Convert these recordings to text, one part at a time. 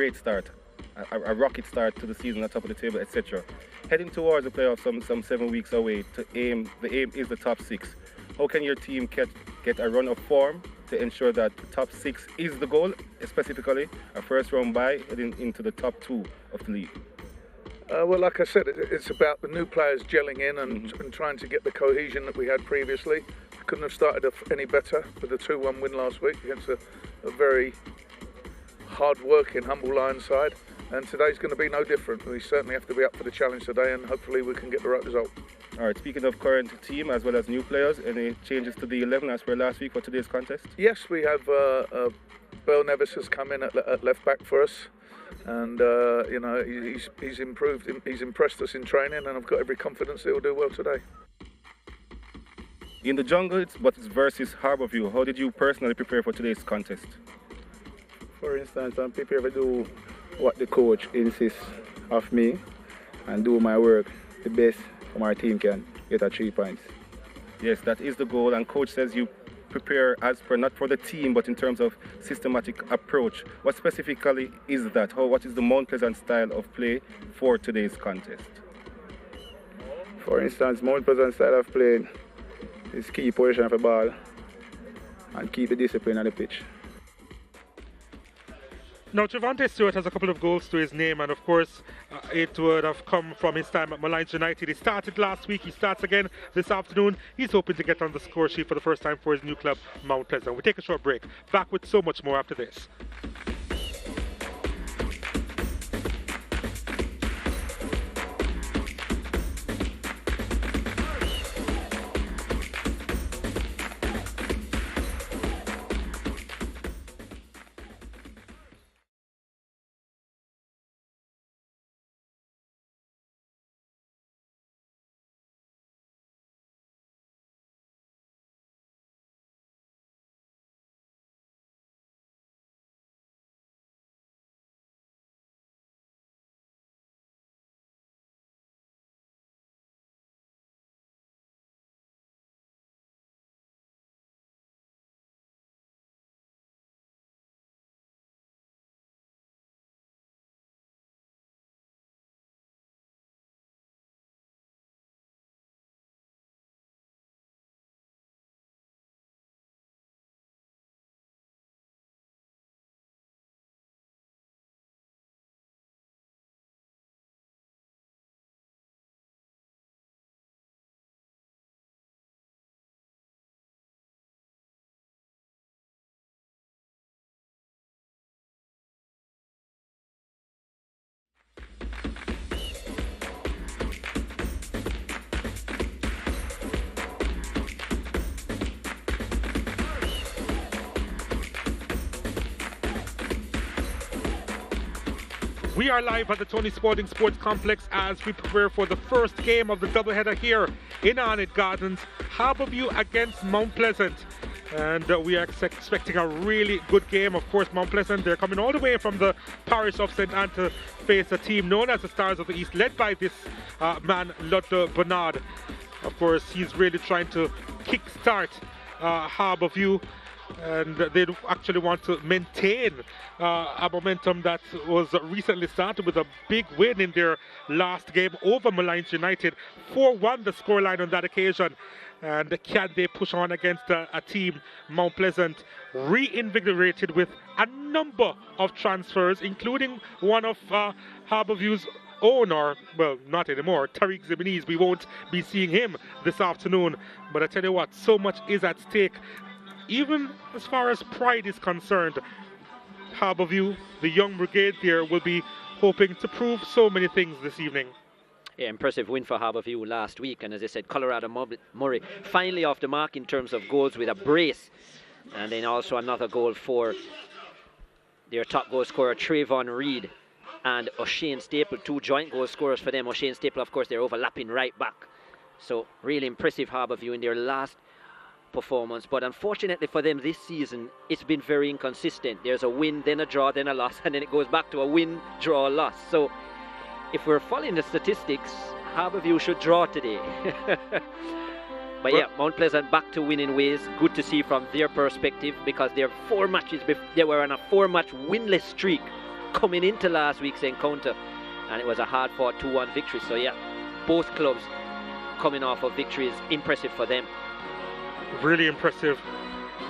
great start, a rocket start to the season at top of the table, etc. Heading towards the playoffs some 7 weeks away, the aim is the top 6. How can your team get a run of form to ensure that top 6 is the goal, specifically a first round bye heading into the top 2 of the league? Well, like I said, it's about the new players gelling in and trying to get the cohesion that we had previously. Couldn't have started any better with a 2-1 win last week against a very hard-working, humble Lions side. And today's going to be no different. We certainly have to be up for the challenge today, and hopefully we can get the right result. All right, speaking of current team as well as new players, any changes to the 11 as per last week for today's contest? Yes, we have Bill Nevis has come in at left back for us. And you know, he's improved. He's impressed us in training, and I've got every confidence that he'll do well today. In the jungle, it's versus Harbour View. How did you personally prepare for today's contest? For instance, I'm prepared to do what the coach insists of me and do my work the best for my team can get 3 points. Yes, that is the goal, and coach says you prepare as per not for the team but in terms of systematic approach. What specifically is that? What is the Mount Pleasant style of play for today's contest? For instance, Mount Pleasant style of play is keep possession of the ball and keep the discipline on the pitch. Now, Javante Stewart has a couple of goals to his name, and of course, it would have come from his time at Malines United. He started last week, he starts again this afternoon. He's hoping to get on the score sheet for the first time for his new club, Mount Pleasant. We take a short break. Back with so much more after this. We are live at the Tony Sporting Sports Complex as we prepare for the first game of the doubleheader here in Arnett Gardens. Harbour View against Mount Pleasant. And we are expecting a really good game. Of course, Mount Pleasant, they're coming all the way from the parish of St. Anne to face a team known as the Stars of the East, led by this man, Ludlow Bernard. Of course, he's really trying to kick-start Harbour View. And they actually want to maintain a momentum that was recently started with a big win in their last game over Malines United. 4-1 the scoreline on that occasion. And can they push on against a team, Mount Pleasant, reinvigorated with a number of transfers, including one of Harbour View's own, or, well, not anymore, Tariq Ziminez. We won't be seeing him this afternoon. But I tell you what, so much is at stake. Even as far as pride is concerned, Harbour View, the young brigade there, will be hoping to prove so many things this evening. Yeah, impressive win for Harbour View last week. And as I said, Colorado Murray finally off the mark in terms of goals with a brace. And then also another goal for their top goal scorer, Trayvon Reed and O'Shane Staple, 2 joint goal scorers for them. O'Shane Staple, of course, they're overlapping right back. So really impressive Harbour View in their last performance, but unfortunately for them this season it's been very inconsistent. There's a win, then a draw, then a loss, and then it goes back to a win, draw, loss. So if we're following the statistics, Harbour View should draw today. But yeah, Mount Pleasant back to winning ways. Good to see from their perspective, because they're 4 matches, they were on a 4-match winless streak coming into last week's encounter, and it was a hard-fought 2-1 victory. So yeah, both clubs coming off of victories, impressive for them. Really impressive.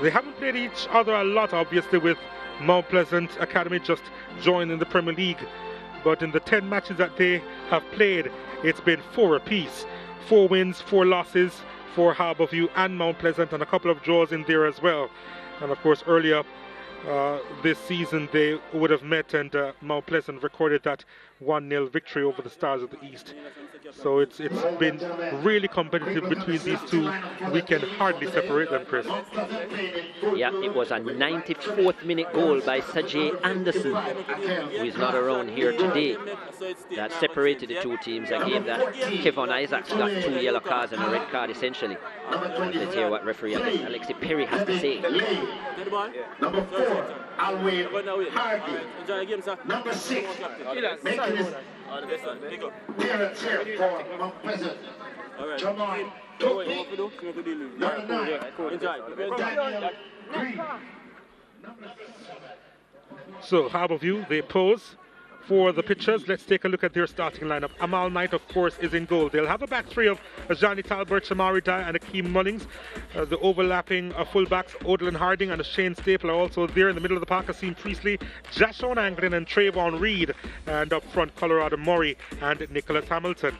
They haven't played each other a lot, obviously, with Mount Pleasant Academy just joining the Premier League. But in the 10 matches that they have played, it's been 4 apiece. 4 wins, 4 losses for Harbour View and Mount Pleasant, and a couple of draws in there as well. And of course, earlier this season they would have met, and Mount Pleasant recorded that 1-0 victory over the Stars of the East. So it's been really competitive between these two. We can hardly separate them, Chris. Yeah, it was a 94th minute goal by Sajay Anderson, who is not around here today, that separated the two teams. A game that Kevin Isaacs got 2 yellow cards and a red card essentially. Let's hear what referee Alexi Perry has to say. Number 4, Alwyn Hardy. Number 6, making his appearance here for Mount Pleasant, Jamaica Premier League. Number 9, Daniel Green. So Harbour View, they pose for the pitchers. Let's take a look at their starting lineup. Amal Knight, of course, is in goal. They'll have a back three of Johnny Talbert, Shamari Dye and Akeem Mullings. The overlapping fullbacks, Odlin Harding and Shane Staple, are also there. In the middle of the park, Asim Priestley, Jashon Anglin and Trayvon Reed. And up front, Colorado Murray and Nicholas Hamilton.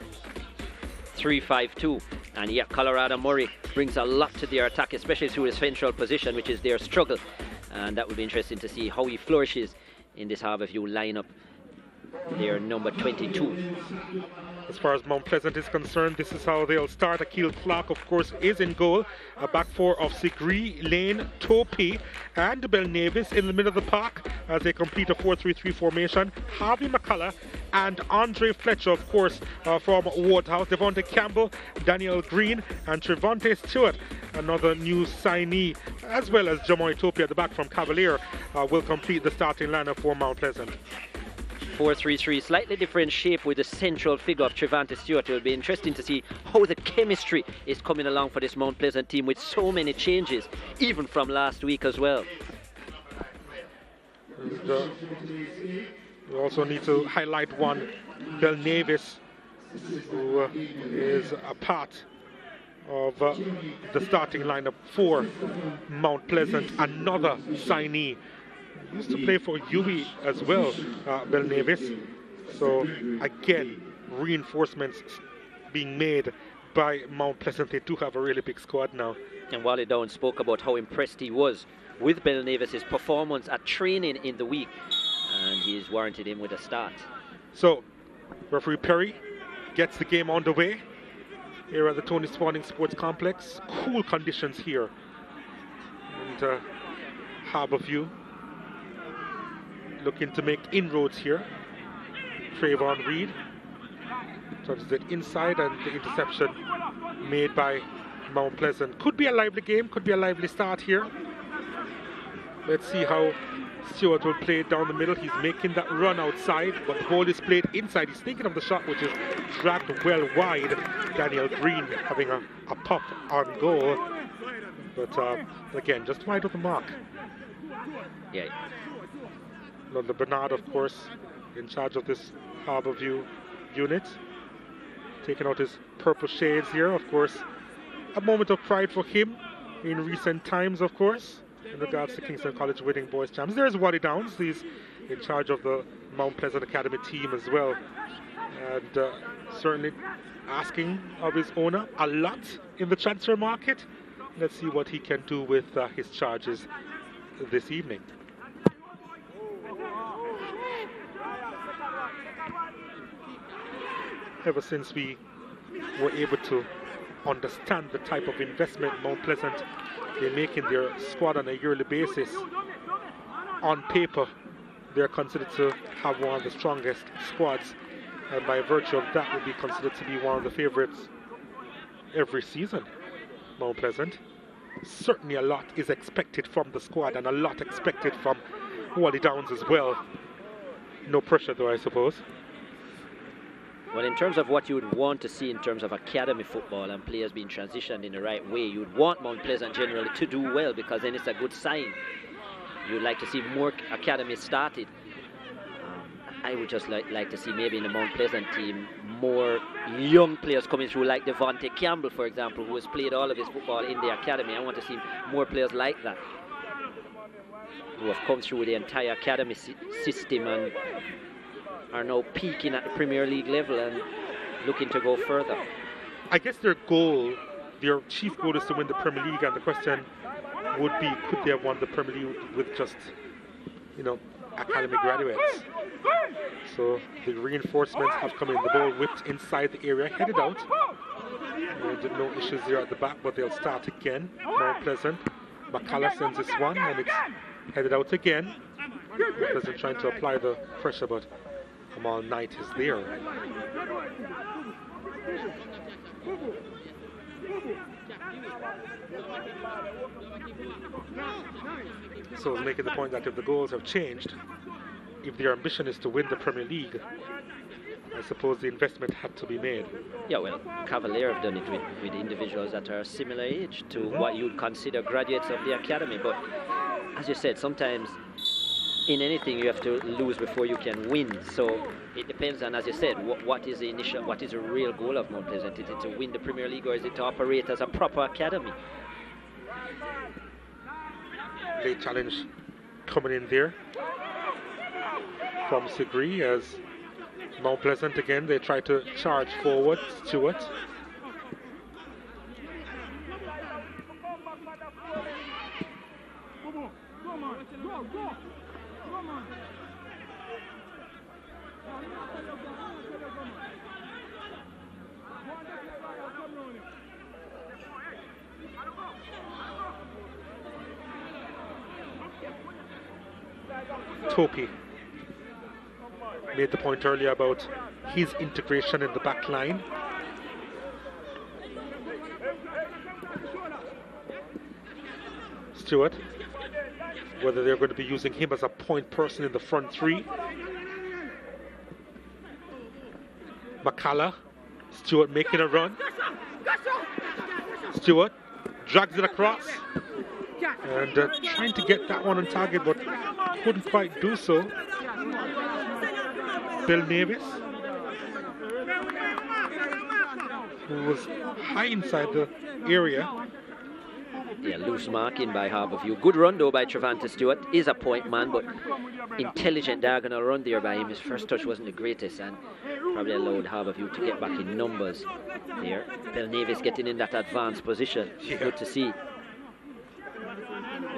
3-5-2. And yeah, Colorado Murray brings a lot to their attack, especially through his central position, which is their struggle. And that will be interesting to see how he flourishes in this Harbour View lineup. They're number 22. As far as Mount Pleasant is concerned, this is how they'll start. Akil Clark, of course, is in goal. A back four of Sigree, Lane, Topi, and Bell Navis in the middle of the park as they complete a 4-3-3 formation. Harvey McCullough and Andre Fletcher, of course, from Waterhouse. Devontae Campbell, Daniel Green, and Trevante Stewart, another new signee, as well as Jamoy Topi at the back from Cavalier, will complete the starting lineup for Mount Pleasant. 4-3-3, slightly different shape with the central figure of Trevante Stewart. It will be interesting to see how the chemistry is coming along for this Mount Pleasant team with so many changes, even from last week as well. And, we also need to highlight one, Bell Navis, who is a part of the starting lineup for Mount Pleasant, another signee. Used to play for UWI as well, Bell Navis. So again, reinforcements being made by Mount Pleasant. They do have a really big squad now. And Wally Down spoke about how impressed he was with Bell Navis's performance at training in the week, and he's warranted him with a start. So referee Perry gets the game underway here at the Tony Spalding Sports Complex. Cool conditions here, and Harbour View looking to make inroads here. Trayvon Reed touches it inside, and the interception made by Mount Pleasant. Could be a lively game, could be a lively start here. Let's see how Stewart will play it down the middle. He's making that run outside, but the ball is played inside. He's thinking of the shot, which is dragged well wide. Daniel Green having a pop on goal, but again, just wide of the mark. Yeah. London Bernard, of course, in charge of this Harbour View unit, taking out his purple shades here. Of course, a moment of pride for him in recent times, of course, in regards to Kingston College winning boys champs. There's Waddy Downs. He's in charge of the Mount Pleasant Academy team as well, and certainly asking of his owner a lot in the transfer market. Let's see what he can do with his charges this evening. Ever since we were able to understand the type of investment Mount Pleasant they make in their squad on a yearly basis, on paper they're considered to have one of the strongest squads, and by virtue of that would be considered to be one of the favorites every season. Mount Pleasant, certainly a lot is expected from the squad, and a lot expected from Wally Downs as well. No pressure though, I suppose. Well, in terms of what you would want to see in terms of academy football and players being transitioned in the right way, you'd want Mount Pleasant generally to do well, because then it's a good sign. You'd like to see more academies started. I would just like to see maybe in the Mount Pleasant team more young players coming through, like Devontae Campbell, for example, who has played all of his football in the academy. I want to see more players like that, who have come through the entire academy system and are now peaking at the Premier League level and looking to go further. I guess their goal, their chief goal, is to win the Premier League, and the question would be, could they have won the Premier League with just, you know, academy graduates? So the reinforcements have come in. The ball whipped inside the area, headed out. No issues there at the back, but they'll start again. Mount Pleasant. McCullough sends this one, and it's headed out again. Mount Pleasant trying to apply the pressure, but Kamal Knight is there. So I was making the point that if the goals have changed, if their ambition is to win the Premier League, I suppose the investment had to be made. Yeah, well, Cavalier have done it with individuals that are similar age to what you'd consider graduates of the academy. But as you said, sometimes in anything you have to lose before you can win. So it depends on, as you said, what is the initial, what is the real goal of Mount Pleasant? Is it to win the Premier League, or is it to operate as a proper academy? Late challenge coming in there from Sigri as Mount Pleasant again, they try to charge forward. Stewart. Topi made the point earlier about his integration in the back line. Stewart, whether they're going to be using him as a point person in the front three. McCullough, Stewart making a run. Stewart drags it across and trying to get that one on target, but couldn't quite do so. Bill Davis, who was high inside the area. Yeah, loose marking by Harbour View. Good run though by Trevante Stewart. Is a point man, but intelligent diagonal run there by him. His first touch wasn't the greatest and probably allowed Harbour View to get back in numbers there. Bill Davis getting in that advanced position. Yeah. Good to see.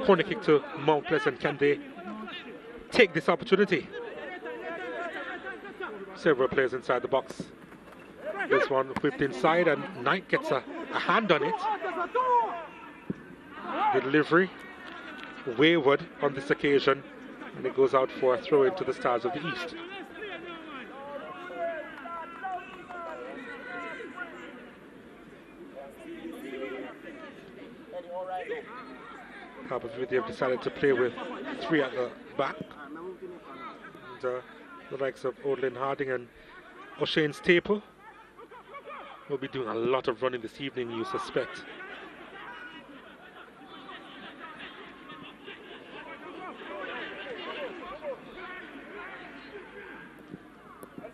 Corner kick to Mount Pleasant. Can they take this opportunity? Several players inside the box. This one whipped inside and Knight gets a hand on it. The delivery wayward on this occasion, and it goes out for a throw into the Stars of the East. Harbour View, they've decided to play with three at the back. And, the likes of Odlin Harding and O'Shane Staple will be doing a lot of running this evening, you suspect.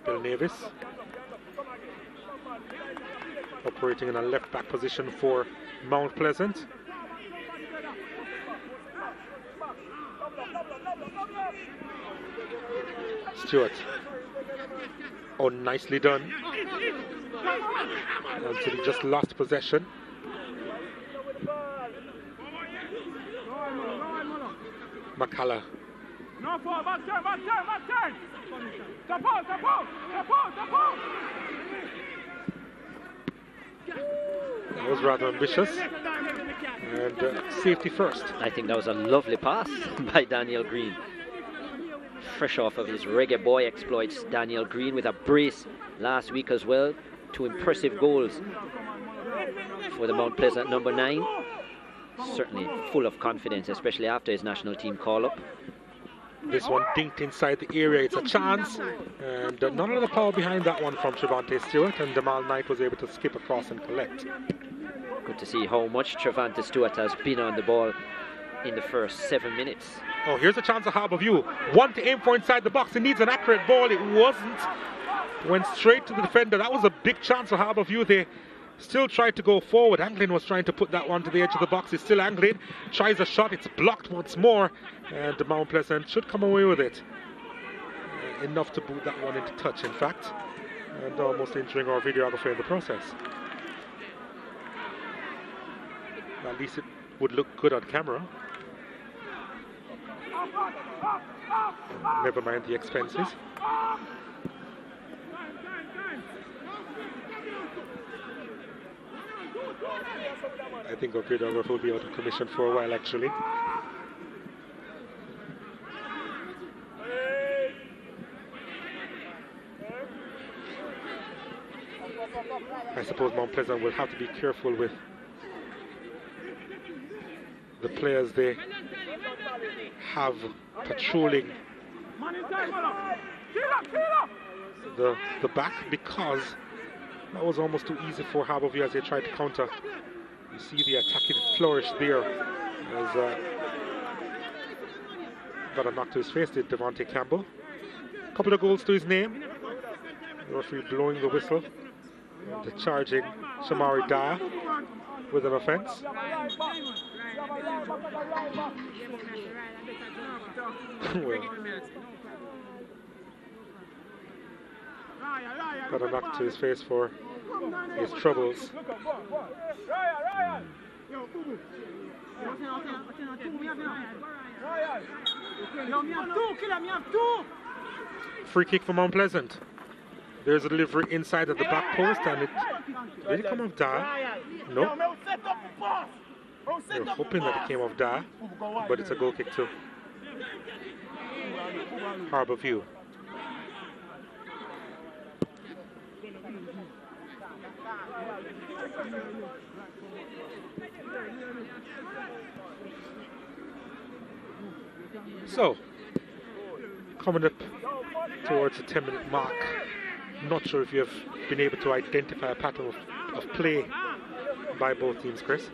Bill Davis operating in a left back position for Mount Pleasant. Stewart. Oh, nicely done. Until he just lost possession. McCullough. That was rather ambitious. And safety first. I think that was a lovely pass by Daniel Green. Fresh off of his reggae boy exploits, Daniel Green with a brace last week as well. 2 impressive goals for the Mount Pleasant number 9. Certainly full of confidence, especially after his national team call-up. This one dinked inside the area. It's a chance, and none of the power behind that one from Trevante Stewart, and Jamal Knight was able to skip across and collect. Good to see how much Trevante Stewart has been on the ball in the first 7 minutes. Oh, here's a chance of Harbour View. One to aim for inside the box. He needs an accurate ball. It wasn't. Went straight to the defender. That was a big chance of Harbour View. They still tried to go forward. Anglin was trying to put that one to the edge of the box. He's still angling. Tries a shot. It's blocked once more. And Mount Pleasant should come away with it. Enough to boot that one into touch, in fact. And almost injuring our videographer in the process. At least it would look good on camera. Never mind the expenses. I think our videographer will be out of commission for a while, actually. I suppose Mount Pleasant will have to be careful with the players they have patrolling the back, because that was almost too easy for Harbour View as they tried to counter. You see the attacking flourish there as got a knock to his face, did Devontae Campbell. A couple of goals to his name. The referee blowing the whistle. The charging Shamari Dyer with an offence. Well, got a knock to his face for his troubles. Free kick for Mount Pleasant. There's a delivery inside at the back post, and it did it come off Dar? No. They're hoping that it came off Dar, but it's a goal kick too. Harbour View. So, coming up towards the 10-minute mark, not sure if you have been able to identify a pattern of play by both teams, Chris.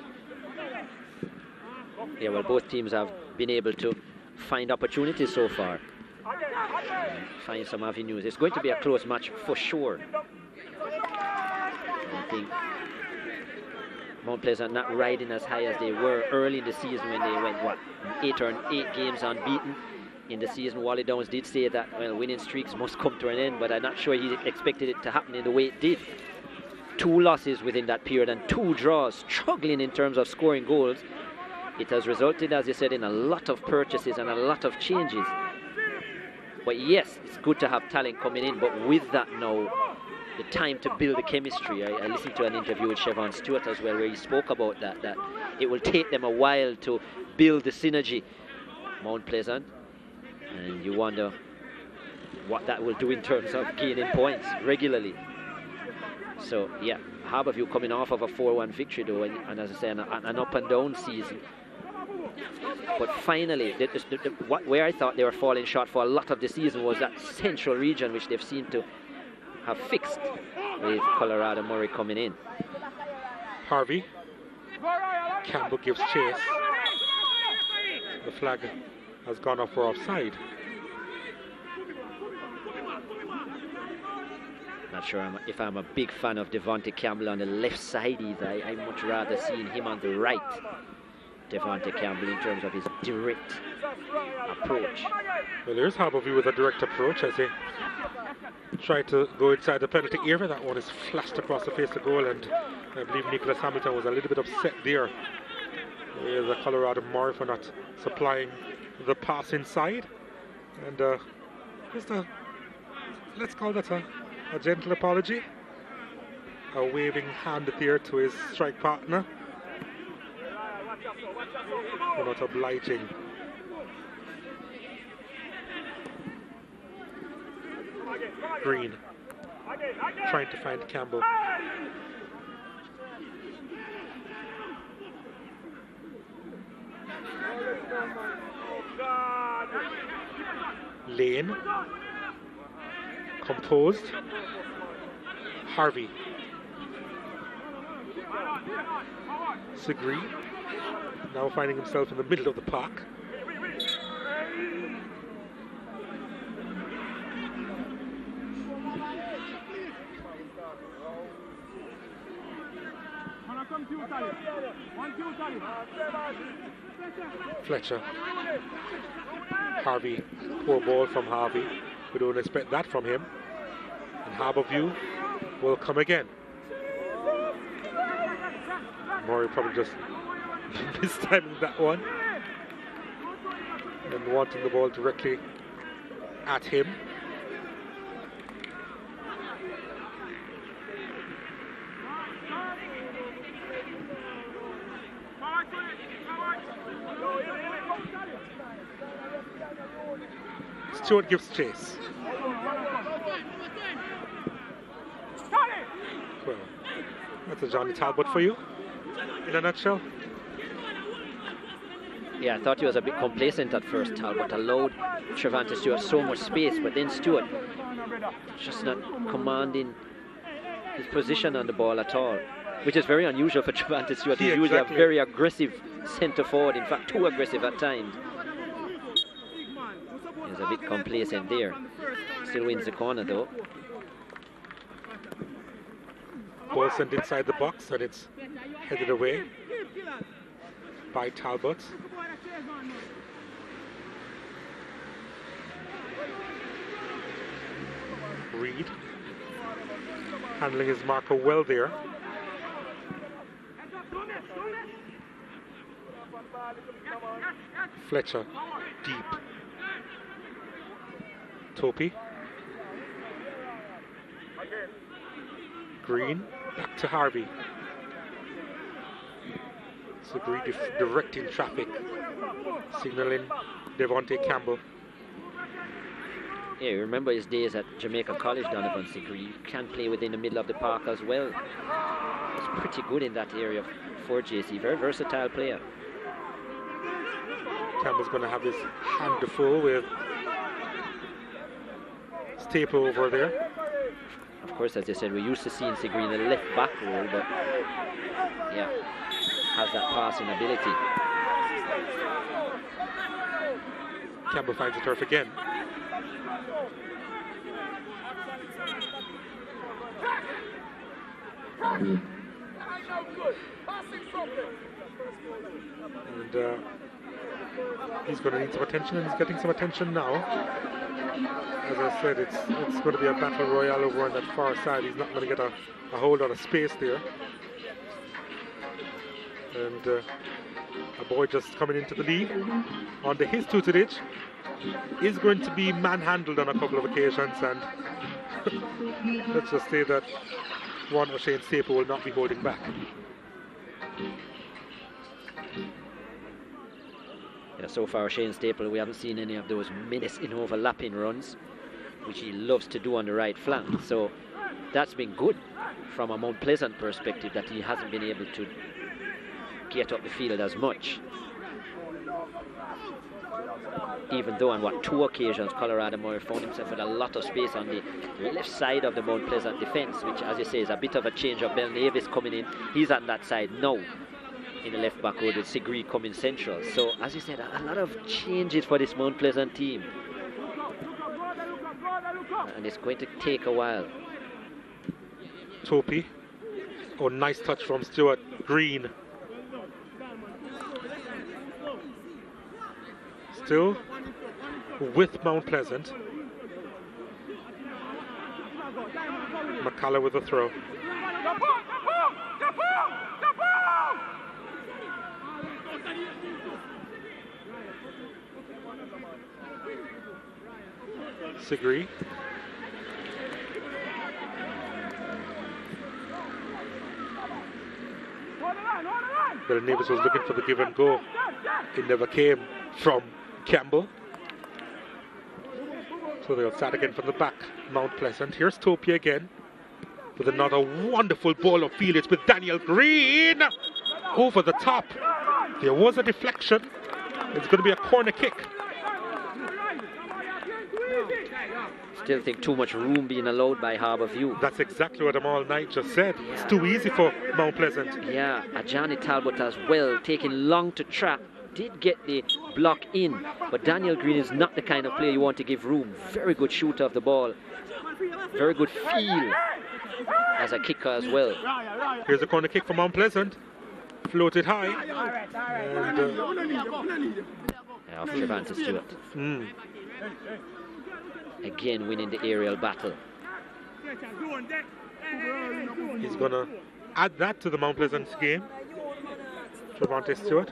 Yeah, well, both teams have been able to find opportunities so far. Find some avenues. It's going to be a close match for sure. I think Mount Pleasant not riding as high as they were early in the season when they went, what, 8 games unbeaten in the season. Wally Downs did say that, well, winning streaks must come to an end, but I'm not sure he expected it to happen in the way it did. 2 losses within that period and 2 draws, struggling in terms of scoring goals. It has resulted, as you said, in a lot of purchases and a lot of changes. But yes, it's good to have talent coming in, but with that now, the time to build the chemistry. I listened to an interview with Siobhan Stewart as well, where he spoke about that it will take them a while to build the synergy. Mount Pleasant, and you wonder what that will do in terms of gaining points regularly. So yeah, Harbour View coming off of a 4-1 victory though, and as I say, an up and down season. But finally, where I thought they were falling short for a lot of the season was that central region, which they've seemed to have fixed with Colorado Murray coming in. Harvey. Campbell gives chase. The flag has gone off for offside. Not sure if I'm a big fan of Devontae Campbell on the left side either. I much rather seeing him on the right. Devontae Campbell in terms of his direct approach. Well, there's Harbour View with a direct approach as they try to go inside the penalty area. That one is flashed across the face of goal, and I believe Nicholas Hamilton was a little bit upset there with the Colorado Murray for not supplying the pass inside. And just let's call that a gentle apology. A waving hand there to his strike partner. For not obliging. Green trying to find Campbell. Lane composed. Harvey. Segri now finding himself in the middle of the park. Fletcher. Harvey, poor ball from Harvey. We don't expect that from him. And Harbour View will come again. Murray probably just mistiming that one and wanting the ball directly at him. Stewart gives chase. Well, that's a Johnny Talbot for you, in a nutshell. Yeah, I thought he was a bit complacent at first. Talbot allowed Trevante Stewart so much space, but then Stewart just not commanding his position on the ball at all, which is very unusual for Trevante Stewart. He's usually a very aggressive centre forward, in fact too aggressive at times. He's a bit complacent there. Still wins the corner though. Ball sent inside the box and it's headed away by Talbot. Reed handling his marker well there. Fletcher deep. Topi. Green back to Harvey. So Green directing traffic, signaling Devontae Campbell. Yeah, you remember his days at Jamaica College, Donovan Sigri. You can play within the middle of the park as well. He's pretty good in that area for JC. Very versatile player. Campbell's going to have his hand full with Staple over there. Of course, as I said, we're used to seeing Sigri in the left back role, but yeah, has that passing ability. Campbell finds the turf again. And he's going to need some attention, and he's getting some attention now. As I said, it's going to be a battle royale over on that far side. He's not going to get a whole lot of space there. And a boy just coming into the league under his tutelage is going to be manhandled on a couple of occasions, and let's just say that one O'Shane Staple will not be holding back. Yeah, so far Shane Staple, we haven't seen any of those menacing overlapping runs, which he loves to do on the right flank. So that's been good from a Mount Pleasant perspective, that he hasn't been able to get up the field as much. Even though on two occasions Colorado Murray found himself with a lot of space on the left side of the Mount Pleasant defense, which, as you say, is a bit of a change of Bell Davis coming in. He's on that side now in the left back row, with Sigri coming central. So, as you said, a lot of changes for this Mount Pleasant team, and it's going to take a while. Topi. Oh, nice touch from Stuart. Green. Still with Mount Pleasant. McCullough with a throw. Sigri. Bill Nevis was looking for the give and go. It never came from Campbell. So they'll start again from the back. Mount Pleasant. Here's Topi again with another wonderful ball of Felix with Daniel Green over the top. There was a deflection. It's going to be a corner kick. Still think too much room being allowed by Harbour View. That's exactly what I'm all night just said. It's too easy for Mount Pleasant. Yeah, Johnny Talbot as well, taking long to trap. did get the block in, but Daniel Green is not the kind of player you want to give room. Very good shooter of the ball, very good feel as a kicker as well. Here's a corner kick from Mount Pleasant, floated high, and off Trevante Stewart. Again winning the aerial battle. He's gonna add that to the Mount Pleasant game. Trevante Stewart.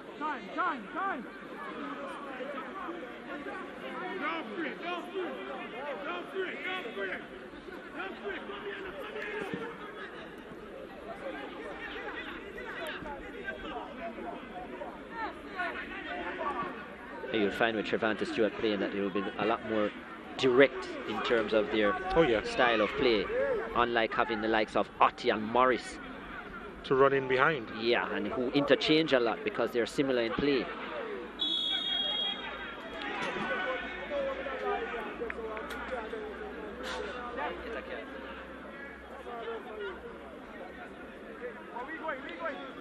You'll find with Trevante Stewart playing that it will be a lot more direct in terms of their style of play, unlike having the likes of Otti and Morris to run in behind. Yeah, and who interchange a lot because they're similar in play.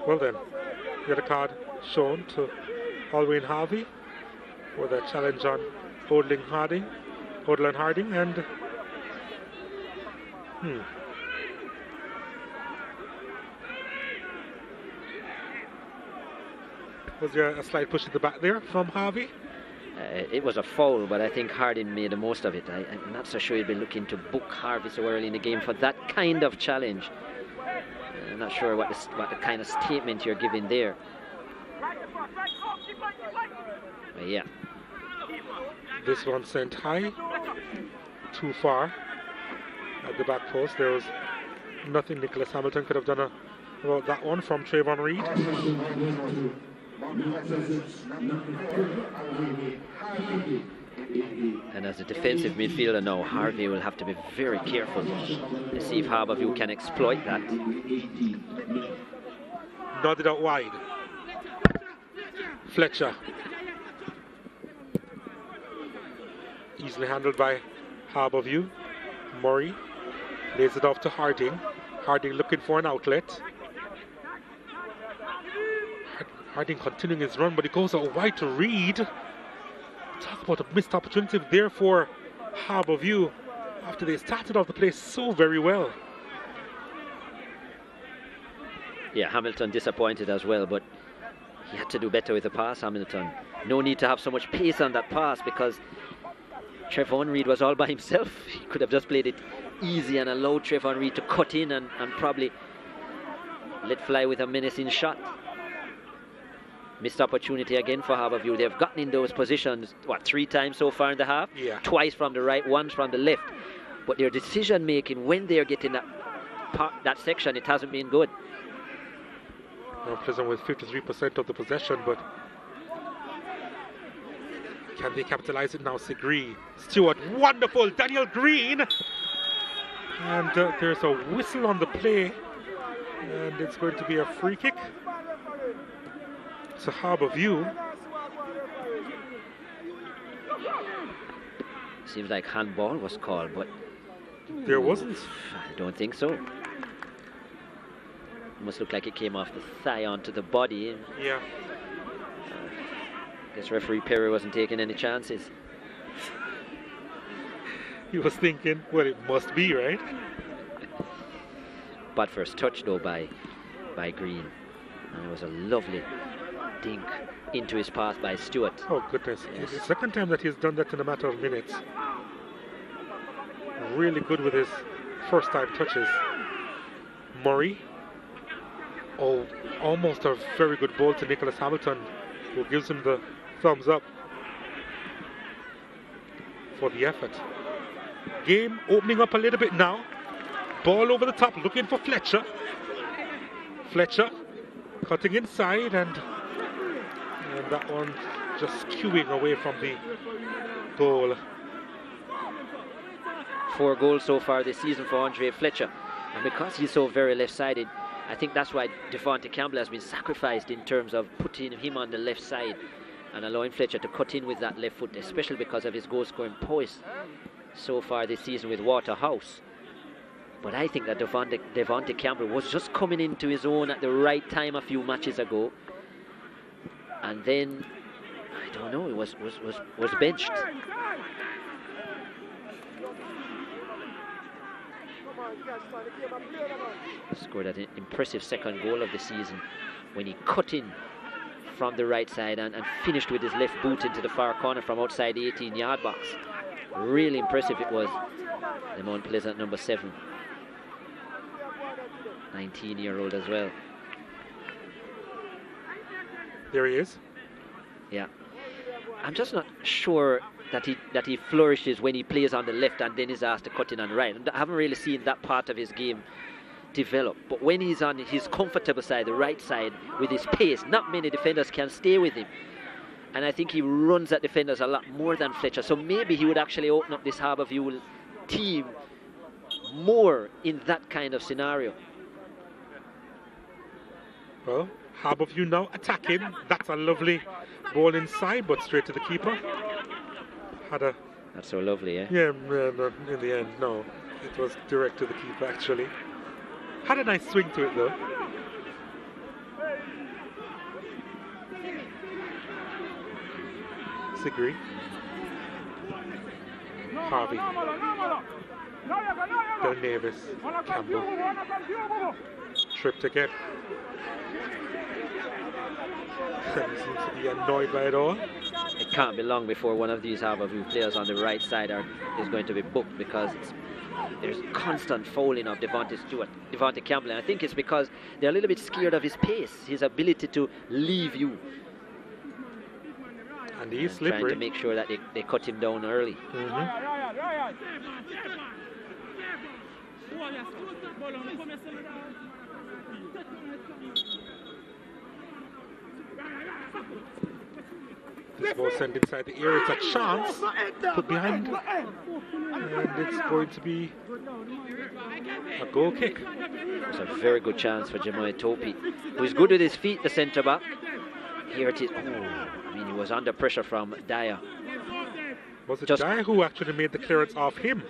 Well then, the other card shown to Alwyn Harvey with a challenge on Odlin Harding, and was there a slight push at the back there from Harvey? It was a foul, but I think Harding made the most of it. I'm not so sure he'd be looking to book Harvey so early in the game for that kind of challenge. I'm not sure what the kind of statement you're giving there. But yeah. This one sent high, too far at the back post. There was nothing Nicholas Hamilton could have done about that one from Trayvon Reed. And as a defensive midfielder now, Harvey will have to be very careful to see if Harbour View can exploit that. Nodded out wide. Fletcher. Easily handled by Harbour View. Murray lays it off to Harding. Harding looking for an outlet. Harding continuing his run, but he goes out wide to Reed. Talk about a missed opportunity there for Harbour View after they started off the play so very well. Yeah, Hamilton disappointed as well, but he had to do better with the pass, Hamilton. No need to have so much pace on that pass because Trevon Reed was all by himself. He could have just played it easy and allowed Trevon Reed to cut in and probably let fly with a menacing shot. Missed opportunity again for Harbour View. They've gotten in those positions, 3 times so far in the half? Yeah. Twice from the right, once from the left. But their decision making when they're getting that section, it hasn't been good. Mount Pleasant with 53% of the possession, but can they capitalize it now? Sigree, Stewart, wonderful, Daniel Green, and there's a whistle on the play, and it's going to be a free kick to Harbour View. Seems like handball was called, but there wasn't. I don't think so. Must look like it came off the thigh onto the body. Yeah. I guess referee Perry wasn't taking any chances. He was thinking, well, it must be, right? But first touch though by Green, and it was a lovely dink into his path by Stewart. Oh goodness, yes. It's the second time that he's done that in a matter of minutes. Really good with his first time touches. Murray. Oh, almost a very good ball to Nicholas Hamilton, who gives him the thumbs up for the effort. Game opening up a little bit now. Ball over the top, looking for Fletcher. Fletcher cutting inside, and that one just skewing away from the goal. 4 goals so far this season for Andre Fletcher, and because he's so very left-sided, I think that's why Devontae Campbell has been sacrificed in terms of putting him on the left side and allowing Fletcher to cut in with that left foot, especially because of his goal-scoring prowess so far this season with Waterhouse. But I think that Devontae Campbell was just coming into his own at the right time a few matches ago, and then I don't know. He was benched. Scored an impressive second goal of the season when he cut in from the right side and finished with his left boot into the far corner from outside the 18-yard box. Really impressive it was. The Mount Pleasant number 7. 19-year-old as well. There he is. Yeah. I'm just not sure that he flourishes when he plays on the left and then is asked to cut in on the right. I haven't really seen that part of his game develop. But when he's on his comfortable side, the right side, with his pace, not many defenders can stay with him. And I think he runs at defenders a lot more than Fletcher. So maybe he would actually open up this Harbour View team more in that kind of scenario. Well, Harbour View now attacking. That's a lovely ball inside, but straight to the keeper. That's so lovely, eh? Yeah, in the end, no. It was direct to the keeper, actually. Had a nice swing to it, though. Sigri. Harvey. Del Nevis. Campbell. Tripped again. He seems to be annoyed by it all. It can't be long before one of these Harbour View players on the right side is going to be booked, because there's constant fouling of Devontae Campbell, and I think it's because they're a little bit scared of his pace, his ability to leave you. And he's slippery. Trying to make sure that they cut him down early. This ball sent inside the area. It's a chance put behind, and it's going to be a goal kick. It's a very good chance for Jamoy Topi, who is good with his feet, the centre back. Here it is. Oh, I mean, he was under pressure from Dyer. Was it Dyer who actually made the clearance off him?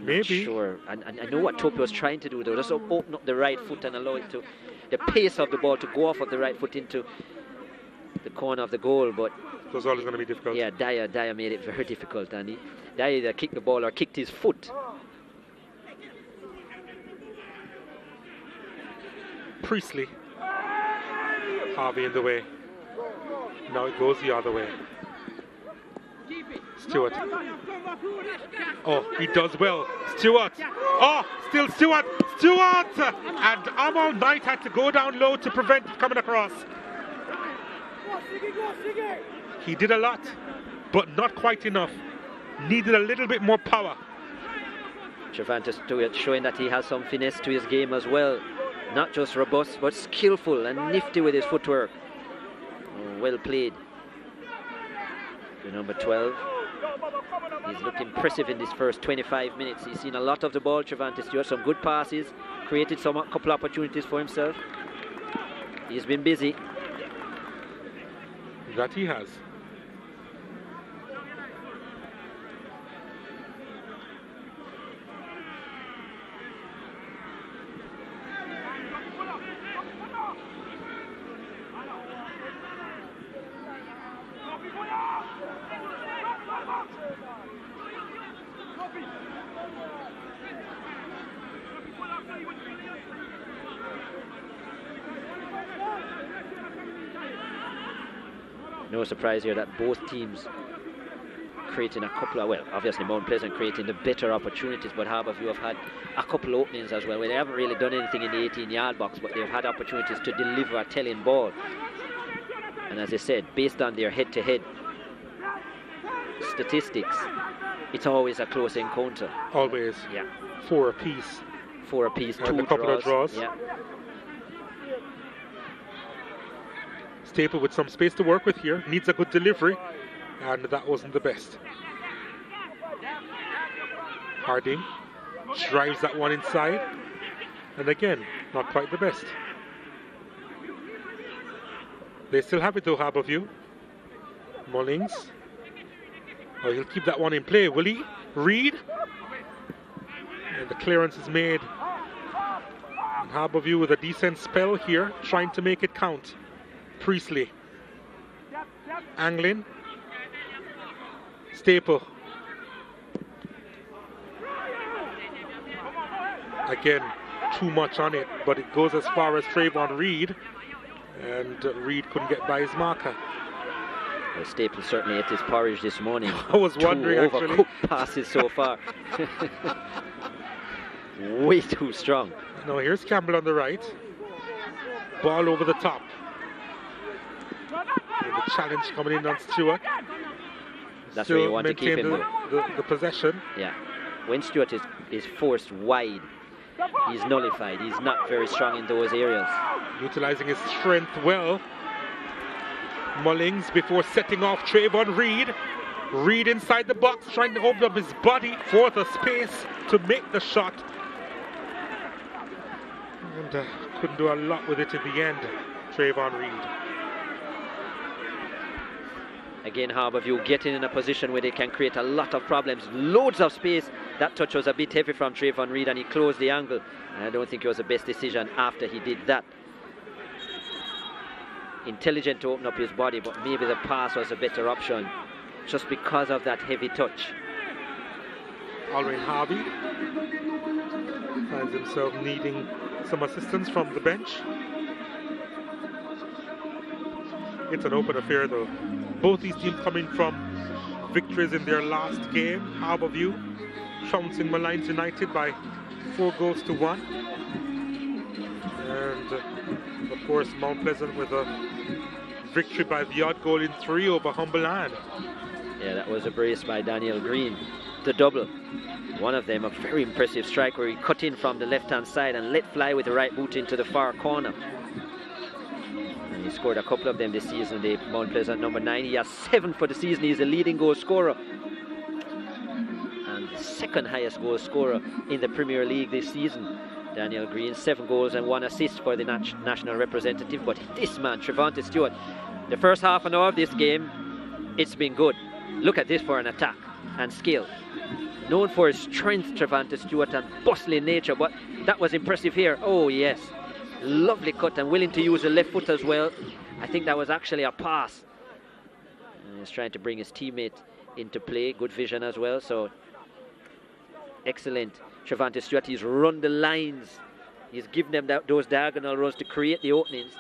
Maybe. Sure. And I know what Topi was trying to do, though. Just open up the right foot and allow it to, the pace of the ball to go off of the right foot into the corner of the goal, but it was always going to be difficult. Yeah, Dyer made it very difficult, and Dyer either kicked the ball or kicked his foot. Priestley. Harvey in the way. Now it goes the other way. Stewart. Oh, he does well. Stewart. Oh, still Stewart. Stewart! And Amal Knight had to go down low to prevent it coming across. He did a lot, but not quite enough. Needed a little bit more power. Trevante Stewart showing that he has some finesse to his game as well. Not just robust, but skillful and nifty with his footwork. Oh, well played. The number 12. He's looked impressive in this first 25 minutes. He's seen a lot of the ball, Trevante Stewart. Some good passes. Created a couple opportunities for himself. He's been busy. That he has. No surprise here that both teams creating a couple of, well, obviously Mount Pleasant creating the better opportunities, but Harbour View have had a couple of openings as well, where they haven't really done anything in the 18-yard box, but they've had opportunities to deliver a telling ball. And as I said, based on their head-to-head statistics, it's always a close encounter. Always. Yeah. 4 apiece. 4 apiece, 2 and a couple of draws. Yeah. Staple with some space to work with here. Needs a good delivery, and that wasn't the best. Harding drives that one inside, and again, not quite the best. They still have it though, Harbour View. Mullings. Oh, he'll keep that one in play, will he? Reed. And the clearance is made. And Harbour View with a decent spell here, trying to make it count. Priestley. angling. Staple. Again, too much on it, but it goes as far as Trayvon Reed, and Reed couldn't get by his marker. Well, Staple certainly ate his porridge this morning. I was wondering, actually. 2 overcooked passes so far. Way too strong. Now here's Campbell on the right. Ball over the top. And the challenge coming in on Stewart. That's Still where you want to keep him. The possession. Yeah. When Stewart is forced wide, he's nullified. He's not very strong in those areas. Utilizing his strength well. Mullings before setting off Trayvon Reed. Reed inside the box, trying to open up his body for the space to make the shot. And couldn't do a lot with it in the end, Trayvon Reed. Again, Harbour View getting in a position where they can create a lot of problems. Loads of space. That touch was a bit heavy from Trayvon Reed, and he closed the angle. And I don't think it was the best decision after he did that. Intelligent to open up his body, but maybe the pass was a better option just because of that heavy touch. Alwyn Harvey finds himself needing some assistance from the bench. It's an open affair though. Both these teams coming from victories in their last game. Harbour View trouncing Malines United by 4-1. And of course Mount Pleasant with a victory by the odd goal in 3 over Humberland. Yeah, that was a brace by Daniel Green. The double. One of them a very impressive strike where he cut in from the left-hand side and let fly with the right boot into the far corner. And he scored a couple of them this season. The Mount Pleasant number 9. He has 7 for the season. He's the leading goal scorer. And the second highest goal scorer in the Premier League this season. Daniel Green, 7 goals and 1 assist for the national representative. But this man, Trevante Stewart, the first half an hour of this game, it's been good. Look at this for an attack and skill. Known for his strength, Trevante Stewart, and bustling nature, but that was impressive here. Oh yes, lovely cut and willing to use the left foot as well. I think that was actually a pass. And he's trying to bring his teammate into play. Good vision as well, so excellent. Trevante Stewart, he's run the lines. He's given them those diagonal runs to create the openings.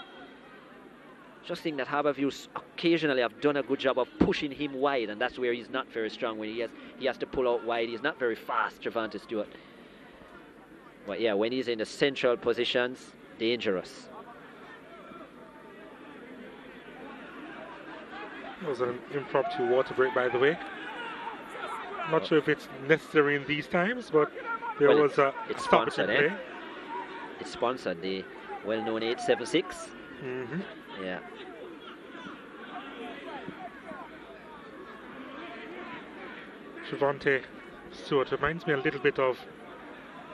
Just think that Harbour View occasionally have done a good job of pushing him wide, and that's where he's not very strong. When he has to pull out wide, he's not very fast, Trevante Stewart. But yeah, when he's in the central positions, dangerous. It was an impromptu water break, by the way. Not sure if it's necessary in these times, but there was a stoppage in play. It's sponsored, the well-known 876. Mm-hmm. Yeah. Trevante Stewart reminds me a little bit of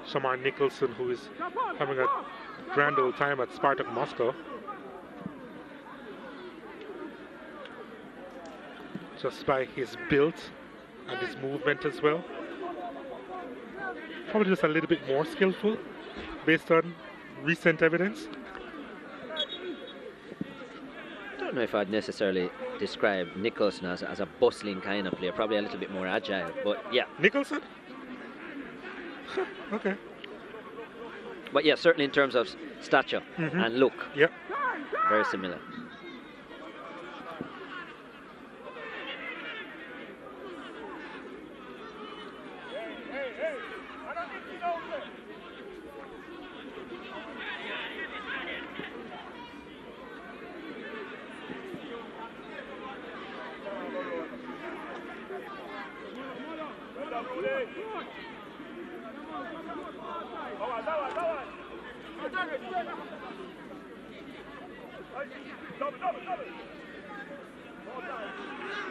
Shamar Nicholson, who is having a grand old time at Spartak Moscow. Just by his build and his movement as well. Probably just a little bit more skillful based on recent evidence. I don't know if I'd necessarily describe Nicholson as a bustling kind of player, probably a little bit more agile, but yeah. Nicholson? Okay. But yeah, certainly in terms of stature and look, yep, very similar.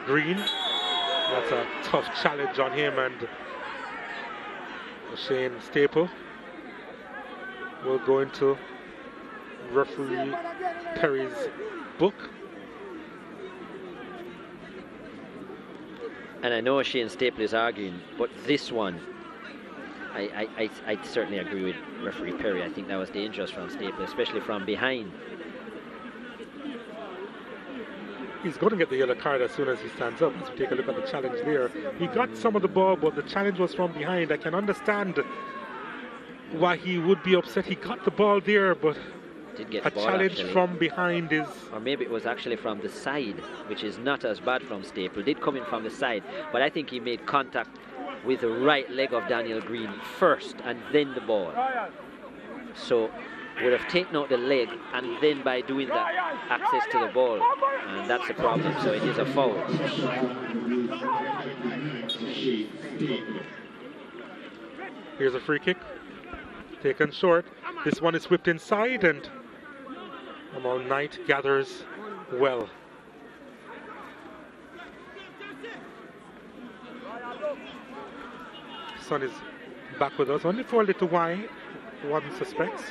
Green, that's a tough challenge on him, and Shane Staple will go into referee Perry's book. And I know Shane Staple is arguing, but this one, I certainly agree with referee Perry. I think that was dangerous from Staple, especially from behind. He's going to get the yellow card as soon as he stands up. Let's take a look at the challenge there. He got some of the ball, but the challenge was from behind. I can understand why he would be upset. He got the ball there, but did get a the ball, challenge actually from behind is... Or maybe it was actually from the side, which is not as bad from Staple. Did come in from the side, but I think he made contact with the right leg of Daniel Green first and then the ball. So would have taken out the leg and then by doing that access to the ball, and that's the problem. So it is a foul. Here's a free kick taken short. This one is whipped inside, and Amal Knight gathers well. Son is back with us only for a little while, one suspects.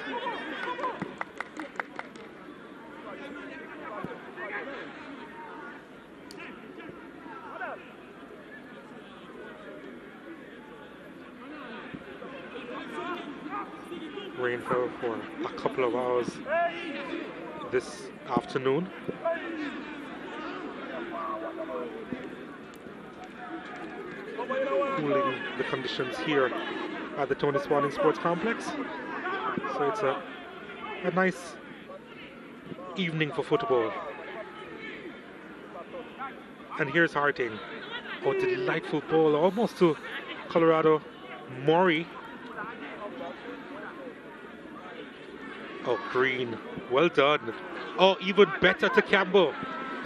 Rain fell for a couple of hours this afternoon. Cooling the conditions here at the Tony Spalding Sports Complex. So it's a nice evening for football. And here's Harting. Oh, delightful ball, almost to Colorado Maury. Oh, Green, well done. Oh, even better to Campbell.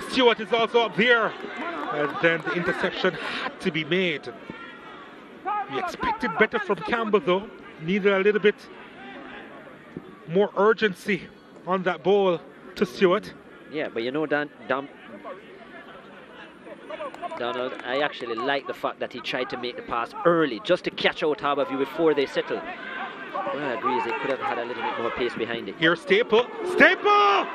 Stewart is also up there. And then the interception had to be made. We expected better from Campbell, though. Needed a little bit more urgency on that ball to Stewart. Yeah, but you know, Donald, I actually like the fact that he tried to make the pass early, just to catch out Harbour View before they settle. Well, I agree, they could have had a little bit more pace behind it. Here's Staple. Staple!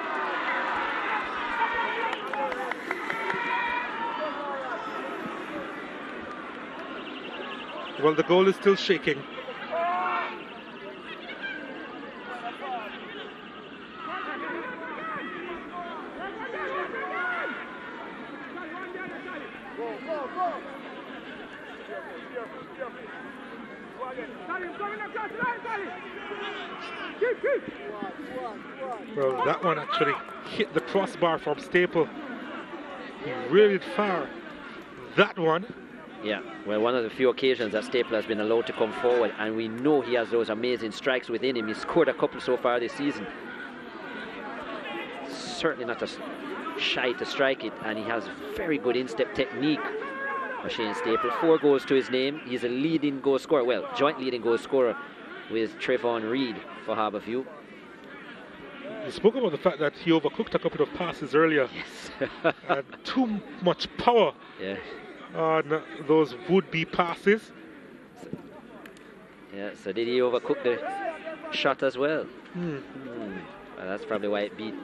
Well, the goal is still shaking. Well, that one actually hit the crossbar from Staple. He really far. That one. Yeah, well, one of the few occasions that Staple has been allowed to come forward, and we know he has those amazing strikes within him. He's scored a couple so far this season. Certainly not shy to strike it, and he has very good instep technique. Shane Staple, 4 goals to his name. He's a leading goal scorer, well, joint leading goal scorer with Trayvon Reed for Harbour View. You spoke about the fact that he overcooked a couple of passes earlier. Yes. And too much power on those would-be passes. Yeah, so did he overcook the shot as well? Well, that's probably why it beat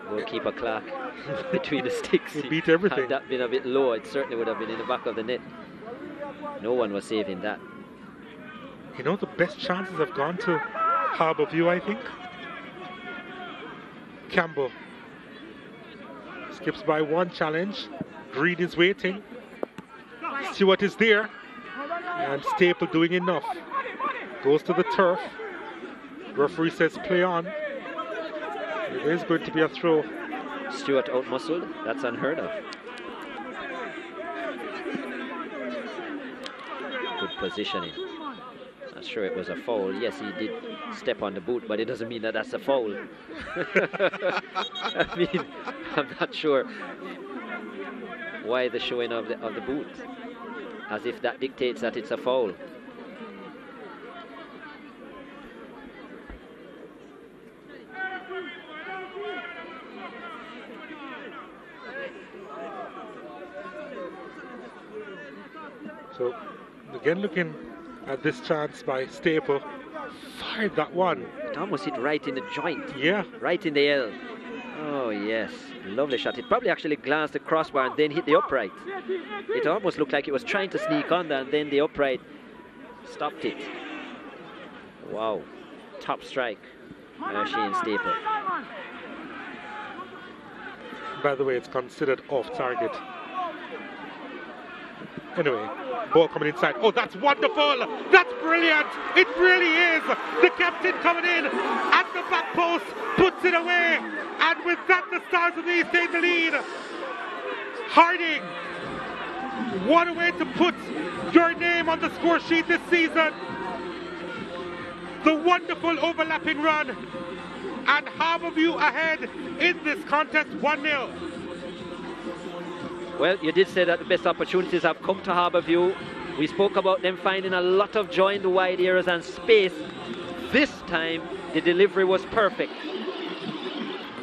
goalkeeper Clark between the sticks. It beat everything. Had that been a bit low, it certainly would have been in the back of the net. No one was saving that. You know, the best chances have gone to Harbour View, I think. Campbell skips by one challenge. Green is waiting. Stewart is there. And Staple doing enough. Goes to the turf. Referee says play on. It is going to be a throw. Stewart out-muscled. That's unheard of. Good positioning. Not sure it was a foul. Yes, he did step on the boot, but it doesn't mean that that's a foul. I mean, I'm not sure why the showing of the boot, as if that dictates that it's a foul. So, again looking at this chance by Staple. Fired that one. It almost hit right in the joint. Yeah. Right in the L. Oh, yes. Lovely shot. It probably actually glanced the crossbar and then hit the upright. It almost looked like it was trying to sneak on there, and then the upright stopped it. Wow. Top strike. Shane Staple. By the way, it's considered off target. Anyway, ball coming inside. Oh, that's wonderful! That's brilliant! It really is! The captain coming in at the back post, puts it away, and with that, the Stars of the East take the lead. Harding, what a way to put your name on the score sheet this season. The wonderful overlapping run, and Harbour View ahead in this contest 1-0. Well, you did say that the best opportunities have come to Harbour View. We spoke about them finding a lot of joined wide areas and space. This time, the delivery was perfect.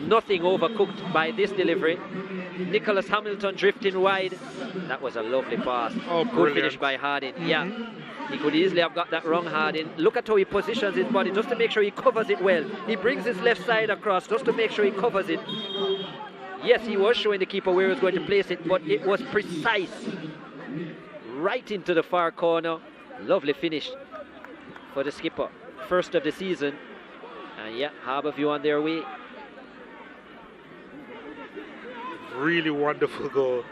Nothing overcooked by this delivery. Nicholas Hamilton drifting wide. That was a lovely pass. Oh, good finish by Harding. Yeah, he could easily have got that wrong, Harding. Look at how he positions his body just to make sure he covers it well. He brings his left side across just to make sure he covers it. Yes, he was showing the keeper where he was going to place it, but it was precise. Right into the far corner. Lovely finish for the skipper. First of the season. And yeah, Harbour View on their way. Really wonderful goal.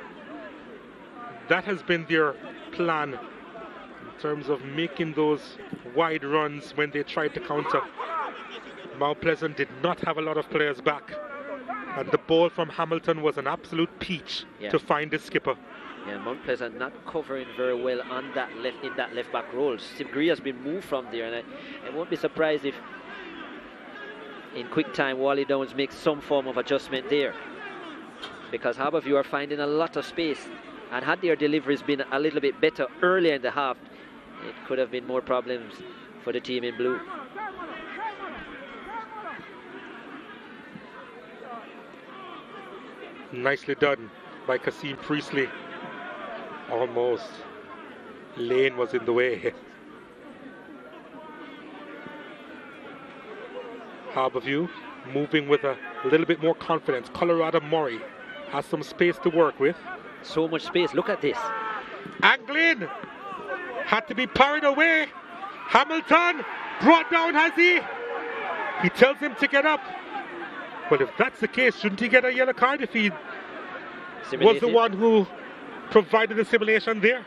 That has been their plan in terms of making those wide runs when they tried to counter. Mount Pleasant did not have a lot of players back. And the ball from Hamilton was an absolute peach to find the skipper. Yeah, Mount Pleasant not covering very well on that left back role. Steve Gree has been moved from there, and I won't be surprised if in quick time Wally Downs makes some form of adjustment there, because Harbour View are finding a lot of space, and had their deliveries been a little bit better earlier in the half, it could have been more problems for the team in blue. Nicely done by Kasim Priestley. Almost. Lane was in the way. Harbour View moving with a little bit more confidence. Colorado Murray has some space to work with. So much space. Look at this. Anglin had to be parried away. Hamilton brought down, has he? He tells him to get up. Well, if that's the case, shouldn't he get a yellow card if he was the one who provided the simulation there?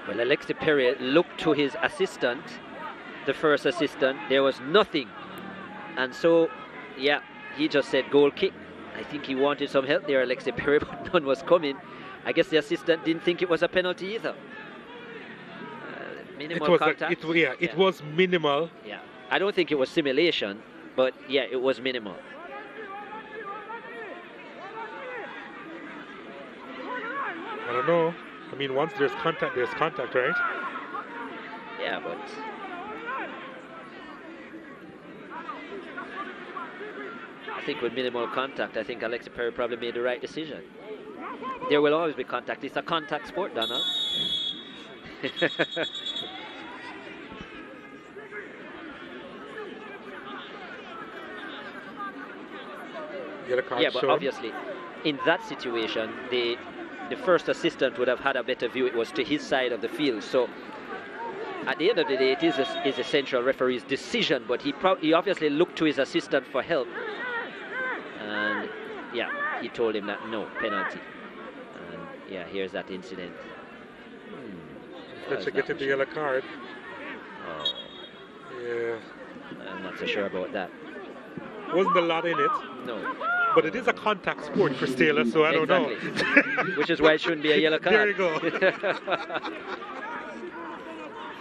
Well, Alexi Perry looked to his assistant, the first assistant. There was nothing. And so, yeah, he just said goal kick. I think he wanted some help there, Alexi Perry, but none was coming. I guess the assistant didn't think it was a penalty either. Minimal contact. It was minimal. Yeah, I don't think it was simulation, but yeah, it was minimal. I don't know. I mean, once there's contact, right? Yeah, but I think with minimal contact, I think Alexi Perry probably made the right decision. There will always be contact. It's a contact sport, Donald. Yeah, but obviously, in that situation, the first assistant would have had a better view. It was to his side of the field. So at the end of the day, it is a central referee's decision, but he obviously looked to his assistant for help. And yeah, he told him that no, penalty. And yeah, here's that incident. Let's get the yellow card. Oh. Yeah. I'm not so sure about that. Wasn't a lot in it. No. But it is a contact sport, Chris Taylor, so I don't know. Which is why it shouldn't be a yellow card. There you go.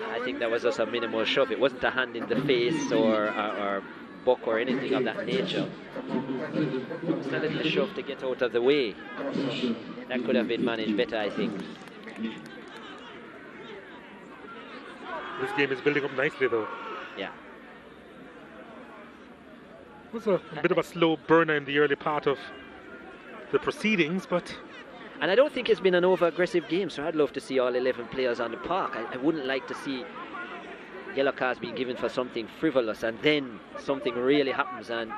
I think that was just a minimal shove. It wasn't a hand in the face or buck or anything of that nature. It's a little shove to get out of the way. That could have been managed better, I think. This game is building up nicely, though. Yeah. It was a bit of a slow burner in the early part of the proceedings, but... And I don't think it's been an over-aggressive game, so I'd love to see all 11 players on the park. I wouldn't like to see yellow cards being given for something frivolous, and then something really happens, and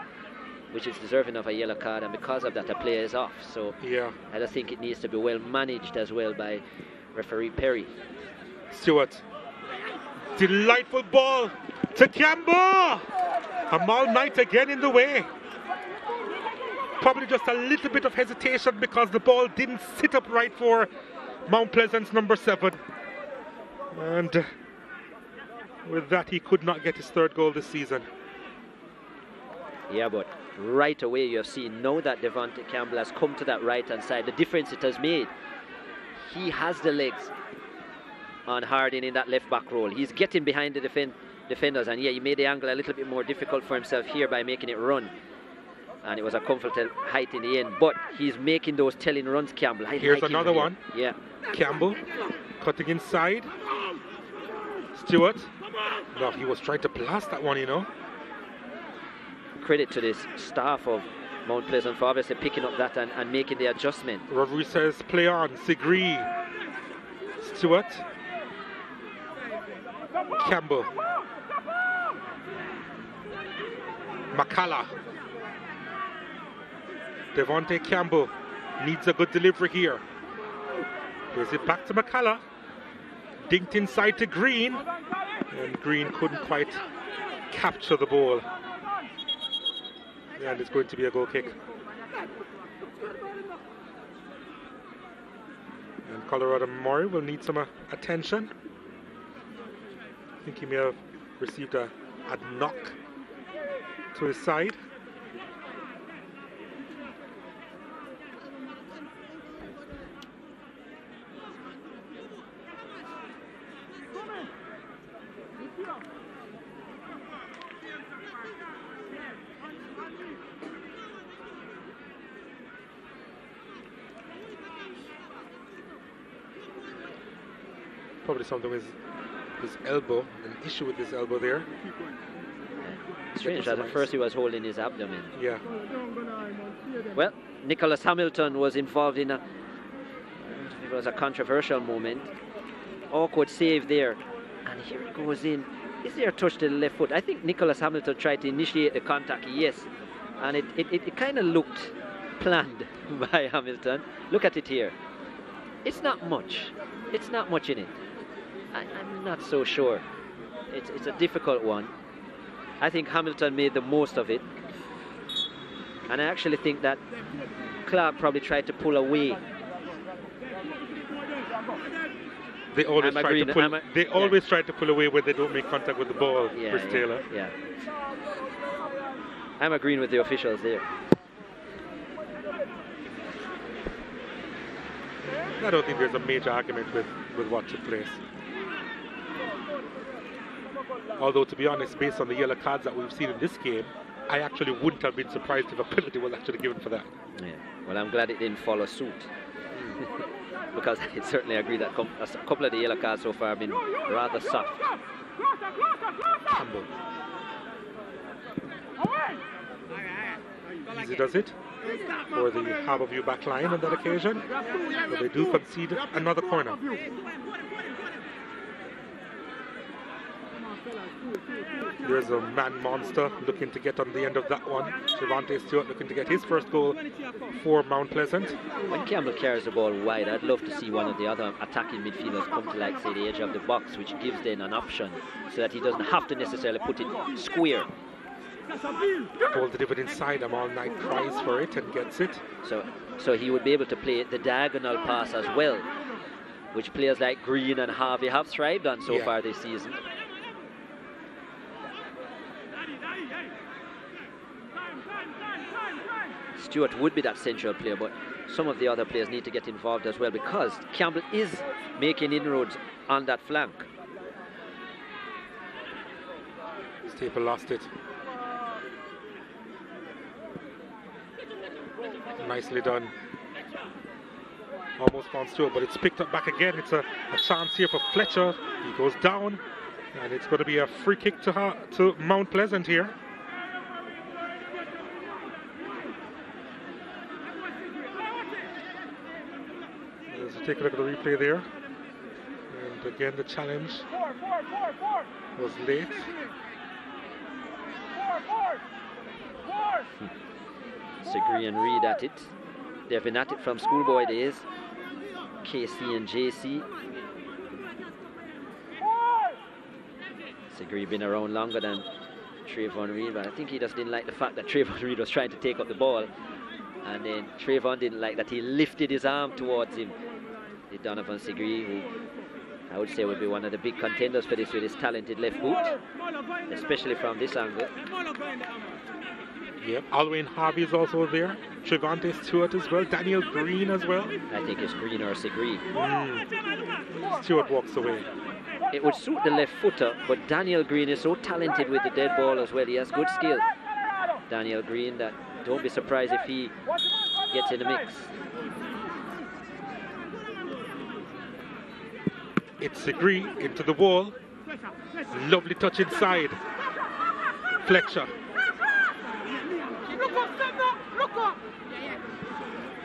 which is deserving of a yellow card, and because of that, a player is off. So yeah, I just think it needs to be well managed as well by referee Perry. Stewart. Delightful ball to Campbell. Amal Knight again in the way. Probably just a little bit of hesitation because the ball didn't sit up right for Mount Pleasant's number 7. And with that, he could not get his 3rd goal this season. Yeah, but right away you have seen now that Devontae Campbell has come to that right-hand side, the difference it has made. He has the legs on Harding in that left-back role. He's getting behind the defenders, and yeah, he made the angle a little bit more difficult for himself here by making it run. And it was a comfortable height in the end, but he's making those telling runs, Campbell. Here's another one. Yeah. Campbell cutting inside. Stewart. No, he was trying to blast that one, you know. Credit to this staff of Mount Pleasant for obviously picking up that and making the adjustment. Referee says play on. Sigree. Stewart. Campbell. McCalla. Devontae Campbell needs a good delivery here. Gives it back to McCalla. Dinked inside to Green. And Green couldn't quite capture the ball. And it's going to be a goal kick. And Colorado Murray will need some attention. I think he may have received a knock to his side. Probably something with his elbow, an issue with his elbow there. Strange that at first he was holding his abdomen. Yeah. Well, Nicholas Hamilton was involved in it was a controversial moment. Awkward save there. And here it goes in. Is there a touch to the left foot? I think Nicholas Hamilton tried to initiate the contact, yes. And it kind of looked planned by Hamilton. Look at it here. It's not much. It's not much in it. I'm not so sure. It's a difficult one. I think Hamilton made the most of it. And I actually think that Clark probably tried to pull away. They always try to pull away when they don't make contact with the ball, Chris Taylor. Yeah. I'm agreeing with the officials there. I don't think there's a major argument with what took place. Although, to be honest, based on the yellow cards that we've seen in this game, I actually wouldn't have been surprised if a penalty was actually given for that. Yeah. Well, I'm glad it didn't follow suit. Because I certainly agree that a couple of the yellow cards so far have been rather soft. Campbell. Easy does it for the Harbour View back line on that occasion. But they do concede another corner. There's a man monster looking to get on the end of that one. Devontae Stewart looking to get his first goal for Mount Pleasant. When Campbell carries the ball wide, I'd love to see one of the other attacking midfielders come to, like, say, the edge of the box, which gives them an option so that he doesn't have to necessarily put it square. Ball delivered inside, All Night cries for it and gets it. So he would be able to play the diagonal pass as well, which players like Green and Harvey have thrived on so far this season. Stewart would be that central player, but some of the other players need to get involved as well because Campbell is making inroads on that flank. Staple lost it. Nicely done. Almost found Stewart, but it's picked up back again. It's a chance here for Fletcher. He goes down, and it's going to be a free kick to Mount Pleasant here. Take a look at the replay there. And again, the challenge was late. Sigree and Reed at it. They've been at it from schoolboy days. KC and JC. Sigree been around longer than Trayvon Reed, but I think he just didn't like the fact that Trayvon Reed was trying to take up the ball. And then Trayvon didn't like that. He lifted his arm towards him. The Donovan Segree, who I would say would be one of the big contenders for this with his talented left boot, especially from this angle. Yep, Alwyn Harvey is also there. Trevante Stewart as well. Daniel Green as well. I think it's Green or Segree. Stewart walks away. It would suit the left footer, but Daniel Green is so talented with the dead ball as well. He has good skill. Daniel Green, that don't be surprised if he gets in the mix. It's Segree into the wall. Lovely touch inside. Fletcher.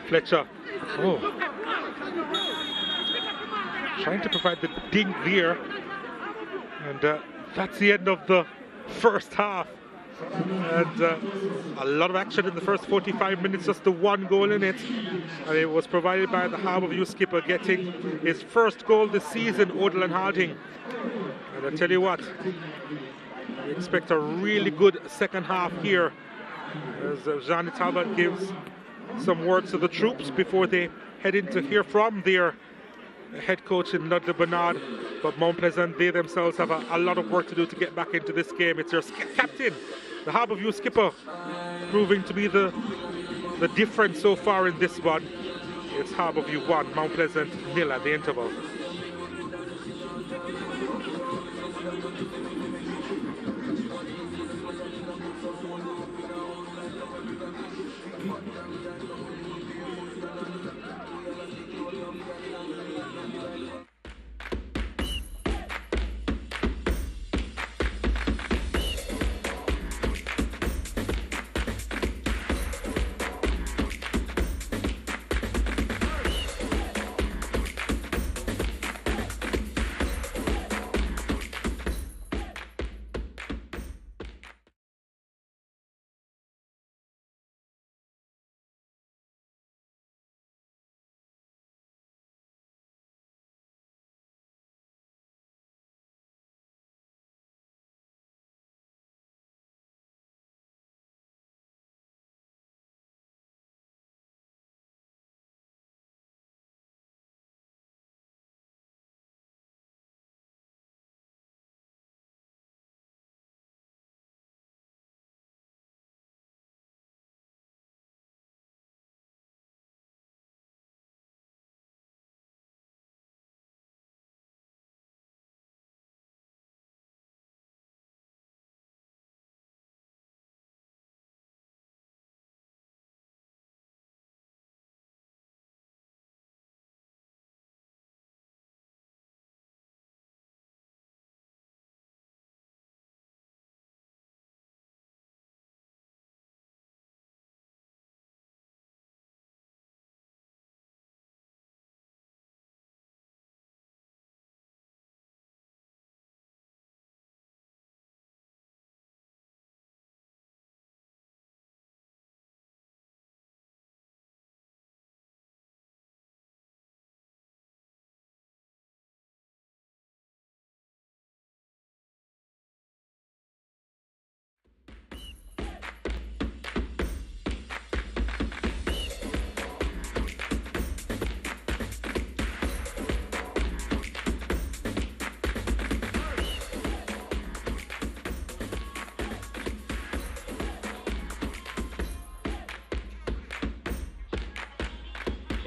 Fletcher. Oh. Trying to provide the dink there. And that's the end of the first half. And a lot of action in the first 45 minutes, just the one goal in it. And it was provided by the Harbour View skipper, getting his first goal this season, Odilon Harding. And I tell you what, we expect a really good second half here, as Johnny Talbot gives some words to the troops before they head in to hear from their head coach in Ludlow Bernard. But Mount Pleasant, they themselves have a lot of work to do to get back into this game. It's their captain, the Harbour View skipper, proving to be the difference so far in this one. It's Harbour View 1, Mount Pleasant 0 at the interval.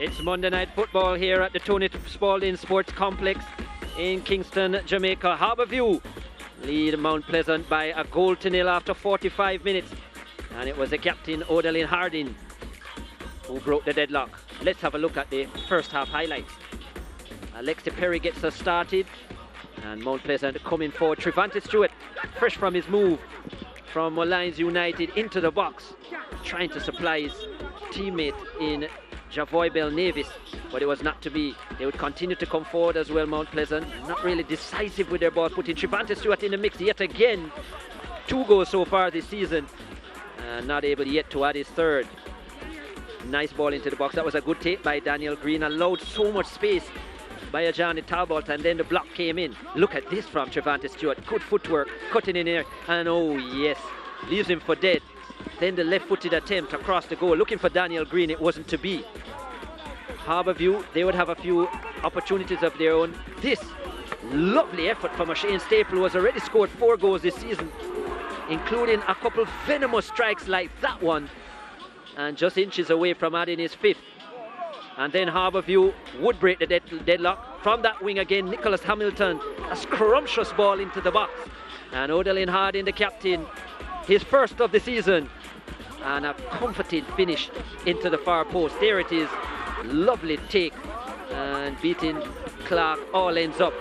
It's Monday Night Football here at the Tony Spalding Sports Complex in Kingston, Jamaica. Harbour View lead Mount Pleasant by a goal to nil after 45 minutes. And it was the captain, Odilon Harding, who broke the deadlock. Let's have a look at the first half highlights. Alexi Perry gets us started. And Mount Pleasant coming forward. Trevante Stewart, fresh from his move from Lions United into the box, trying to supply his teammate in Javoy Bell Navis, but it was not to be. They would continue to come forward as well, Mount Pleasant. Not really decisive with their ball, putting Trevante Stewart in the mix yet again. 2 goals so far this season, and not able yet to add his third. Nice ball into the box. That was a good take by Daniel Green. Allowed so much space by Johnny Talbot, and then the block came in. Look at this from Trevante Stewart. Good footwork, cutting in there, and oh yes, leaves him for dead. Then the left-footed attempt across the goal, looking for Daniel Green, it wasn't to be. Harbour View, they would have a few opportunities of their own. This lovely effort from Shane Staple, who has already scored 4 goals this season, including a couple venomous strikes like that one, and just inches away from adding his 5th. And then Harbour View would break the deadlock. From that wing again, Nicholas Hamilton, a scrumptious ball into the box. And Odalyn Harding, the captain, his first of the season. And a comforting finish into the far post. There it is, lovely take. And beating Clark, all ends up.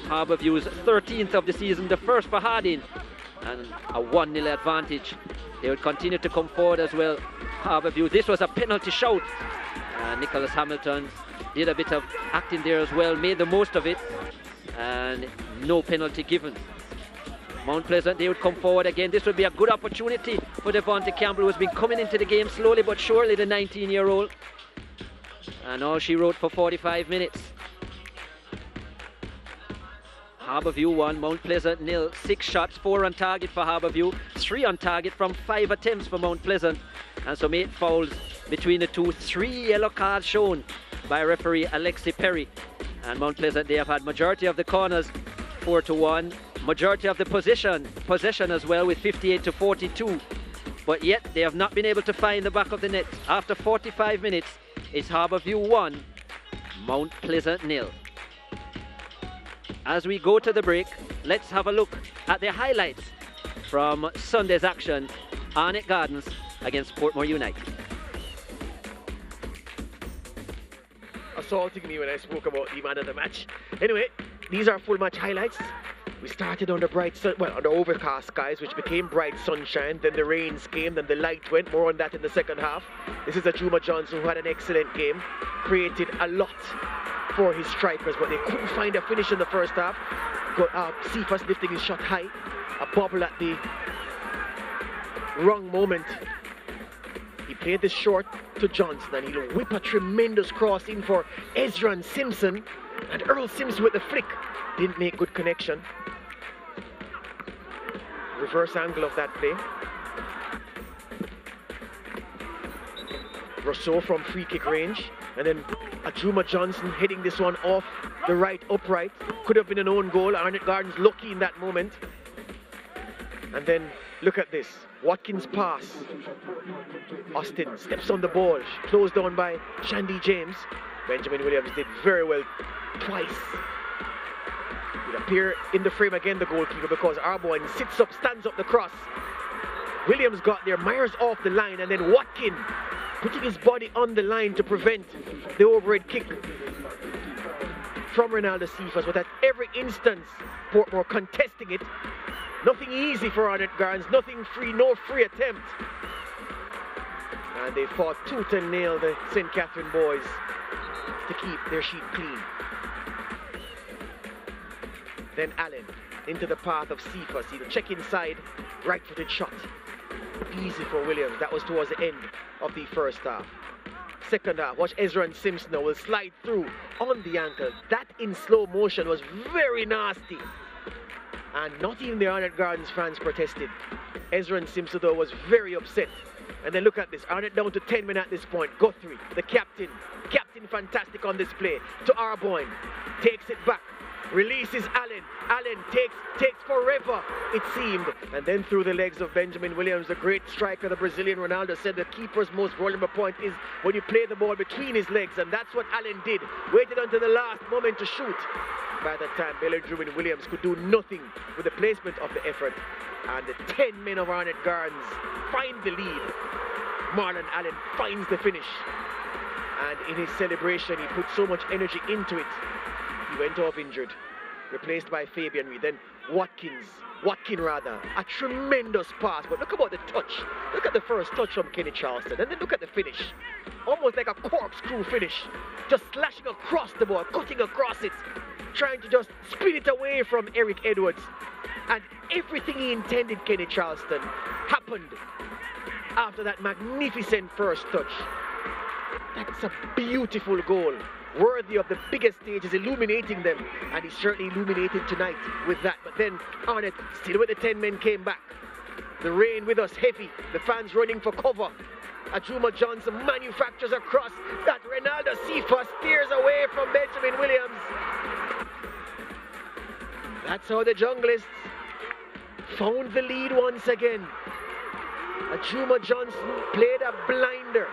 Harbour View's 13th of the season, the first for Harding. And a 1-0 advantage. They would continue to come forward as well. Harbour View, this was a penalty shout. Nicholas Hamilton did a bit of acting there as well, made the most of it, and no penalty given. Mount Pleasant, they would come forward again. This would be a good opportunity for Devontae Campbell, who has been coming into the game slowly but surely, the 19-year-old. And all she wrote for 45 minutes. Harbour View 1, Mount Pleasant 0. 6 shots, 4 on target for Harbour View, 3 on target from 5 attempts for Mount Pleasant, and some 8 fouls between the two. 3 yellow cards shown by referee Alexi Perry. And Mount Pleasant, they have had majority of the corners, 4-1, majority of the possession as well, with 58-42, but yet they have not been able to find the back of the net. After 45 minutes, it's Harbour View 1, Mount Pleasant 0. As we go to the break, let's have a look at the highlights from Sunday's action, Arnett Gardens against Portmore United. Assaulting me when I spoke about the man of the match. Anyway, these are full match highlights. We started under bright sun, well, under overcast skies, which became bright sunshine. Then the rains came, then the light went. More on that in the second half. This is a Juma Johnson who had an excellent game, created a lot for his strikers, but they couldn't find a finish in the first half. Cephas lifting his shot high, a bobble at the wrong moment. He played this short to Johnson, and he'll whip a tremendous cross in for Ezra Simpson, and Earl Sims with the flick didn't make good connection. Reverse angle of that play. Rousseau from free kick range, and then Juma Johnson heading this one off the right upright. Could have been an own goal. Arnett Gardens lucky in that moment. And then look at this, Watkins pass. Austin steps on the ball, closed down by Shandy James. Benjamin Williams did very well twice. He'll appear in the frame again, the goalkeeper, because Arboin sits up, stands up the cross. Williams got there, Myers off the line, and then Watkins putting his body on the line to prevent the overhead kick from Ronaldo Cephas. But at every instance, Portmore contesting it. Nothing easy for Arnett Gardens, nothing free, no free attempt. And they fought tooth and nail, the St. Catherine boys, to keep their sheet clean. Then Allen into the path of Cephas. He'll check inside, right-footed shot. Easy for Williams. That was towards the end of the first half. Second half, watch Ezra and Simpson will slide through on the ankle. That in slow motion was very nasty. And not even the Arnett Gardens fans protested. Ezra and Simpson though was very upset. And then look at this, Arnett down to 10 men at this point. Guthrie, the captain fantastic on display. To Arboin, takes it back. Releases Allen. Allen takes forever, it seemed. And then through the legs of Benjamin Williams, the great striker, the Brazilian Ronaldo, said the keeper's most vulnerable point is when you play the ball between his legs. And that's what Allen did. Waited until the last moment to shoot. By that time, Bellew and Williams could do nothing with the placement of the effort. And the 10 men of Arnett Gardens find the lead. Marlon Allen finds the finish. And in his celebration, he put so much energy into it. He went off injured, replaced by Fabian Reed. Then Watkins, a tremendous pass. But look about the touch. Look at the first touch from Kenny Charleston. And then look at the finish. Almost like a corkscrew finish. Just slashing across the ball, cutting across it. Trying to just spin it away from Eric Edwards. And everything he intended, Kenny Charleston, happened after that magnificent first touch. That's a beautiful goal, worthy of the biggest stages, illuminating them, and he certainly illuminated tonight with that. But then Arnett, still with the 10 men, came back. The rain with us heavy. The fans running for cover. Ajuma Johnson manufactures a cross that Ronaldo Sifa steers away from Benjamin Williams. That's how the Junglists found the lead once again. Ajuma Johnson played a blinder,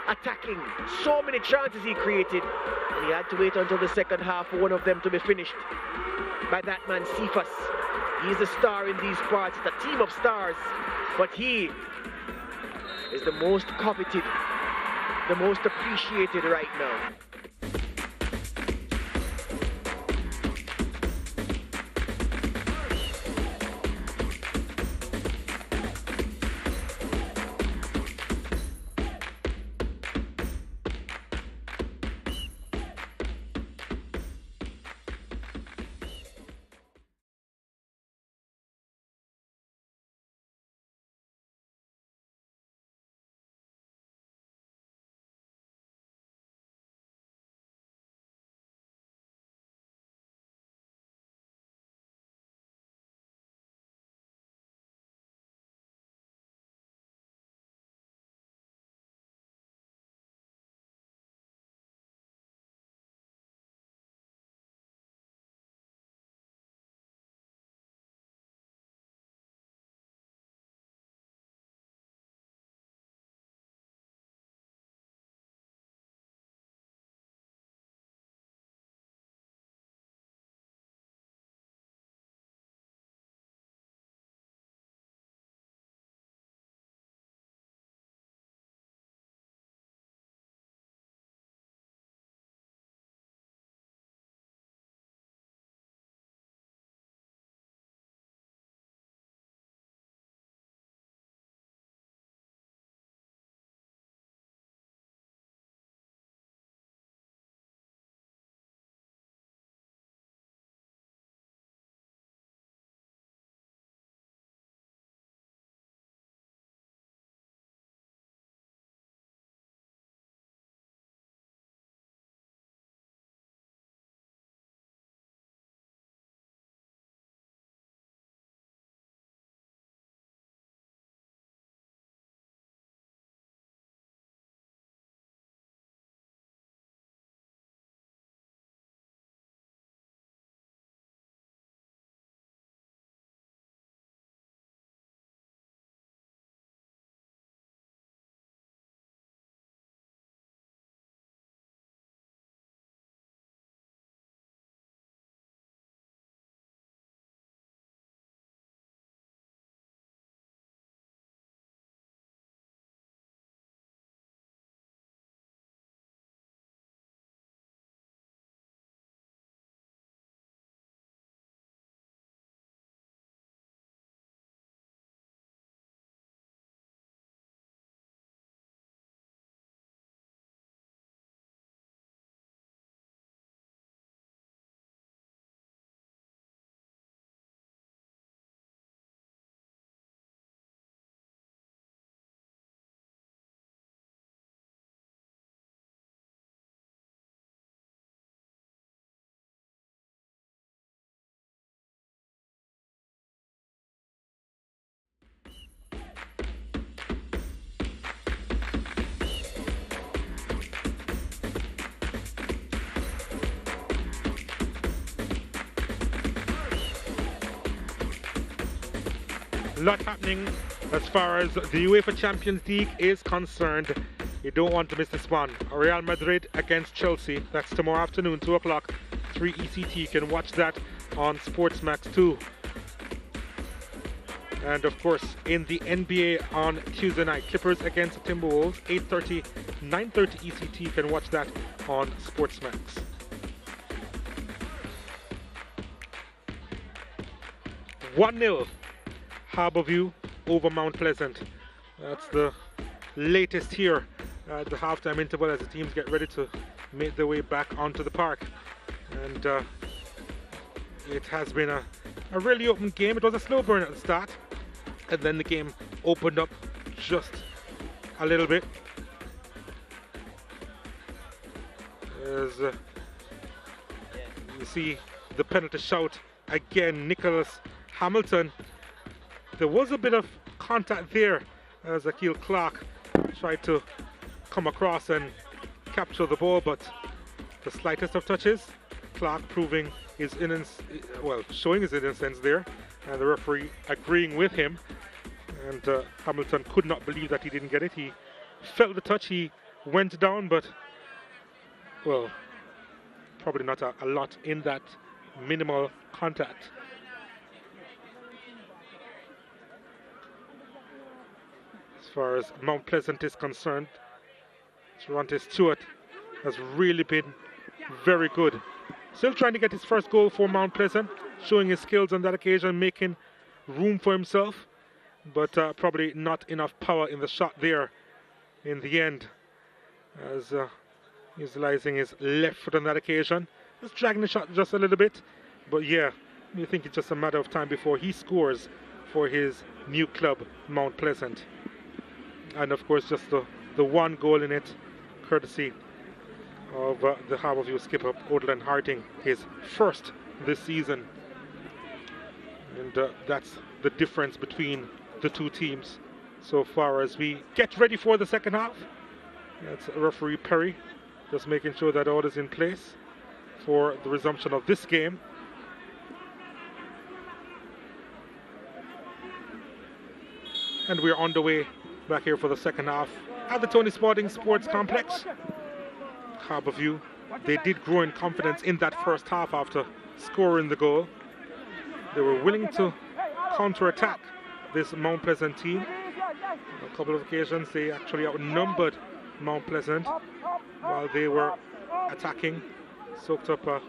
attacking so many chances he created, and he had to wait until the second half for one of them to be finished by that man Cephas. He's the star in these parts, it's a team of stars, but he is the most coveted, the most appreciated right now. A lot happening as far as the UEFA Champions League is concerned. You don't want to miss this one. Real Madrid against Chelsea. That's tomorrow afternoon, 2 o'clock, 3 ECT. You can watch that on Sportsmax 2. And of course, in the NBA on Tuesday night, Clippers against the Timberwolves, 8:30, 9:30 ECT. You can watch that on Sportsmax. (1-0) Harbour View over Mount Pleasant. That's the latest here at the halftime interval as the teams get ready to make their way back onto the park. And it has been a really open game. It was a slow burn at the start, and then the game opened up just a little bit. As you see the penalty shout again, Nicholas Hamilton There was a bit of contact there as Akil Clark tried to come across and capture the ball, but the slightest of touches, Clark proving his innocence, well, showing his innocence there, and the referee agreeing with him. And Hamilton could not believe that he didn't get it. He felt the touch, he went down, but, well, probably not a lot in that minimal contact. As far as Mount Pleasant is concerned, Toronto Stewart has really been very good. Still trying to get his first goal for Mount Pleasant, showing his skills on that occasion, making room for himself, but probably not enough power in the shot there in the end, as utilizing his left foot on that occasion. Just dragging the shot just a little bit, but yeah, you think it's just a matter of time before he scores for his new club, Mount Pleasant. And of course, just the one goal in it, courtesy of the Harbour View skipper, Odland Harding, his first this season. And that's the difference between the two teams so far as we get ready for the second half. That's referee Perry just making sure that all is in place for the resumption of this game. And we're on the way back here for the second half at the Tony Sporting Sports Complex. Harbour View, they did grow in confidence in that first half after scoring the goal. They were willing to counter-attack this Mount Pleasant team. On a couple of occasions they actually outnumbered Mount Pleasant while they were attacking, soaked up a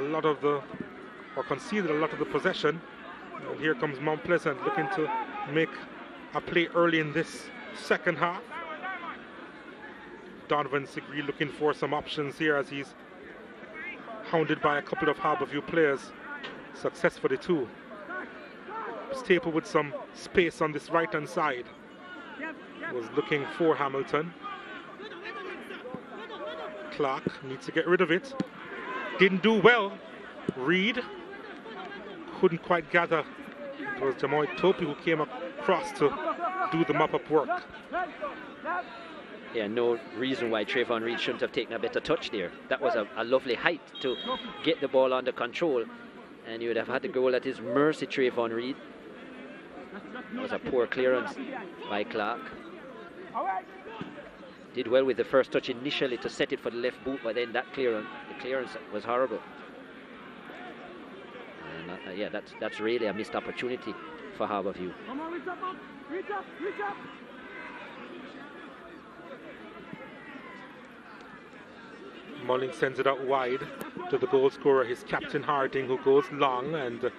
lot of the, or conceded a lot of the possession. And here comes Mount Pleasant looking to make a play early in this second half. Donovan Sigree looking for some options here as he's hounded by a couple of Harbour View players, successfully too. Staple with some space on this right hand side was looking for Hamilton. Clark needs to get rid of it. Didn't do well. Reed couldn't quite gather. It was Jamoy Topi who came across to do the mop-up work. Yeah, no reason why Trayvon Reed shouldn't have taken a better touch there. That was a lovely height to get the ball under control, and you would have had the goal at his mercy, Trayvon Reed. That was a poor clearance by Clark. Did well with the first touch initially to set it for the left boot, but then the clearance was horrible. And yeah, that's really a missed opportunity for Harbour View. Mulling sends it out wide to the goal scorer, his captain Harding, who goes long, and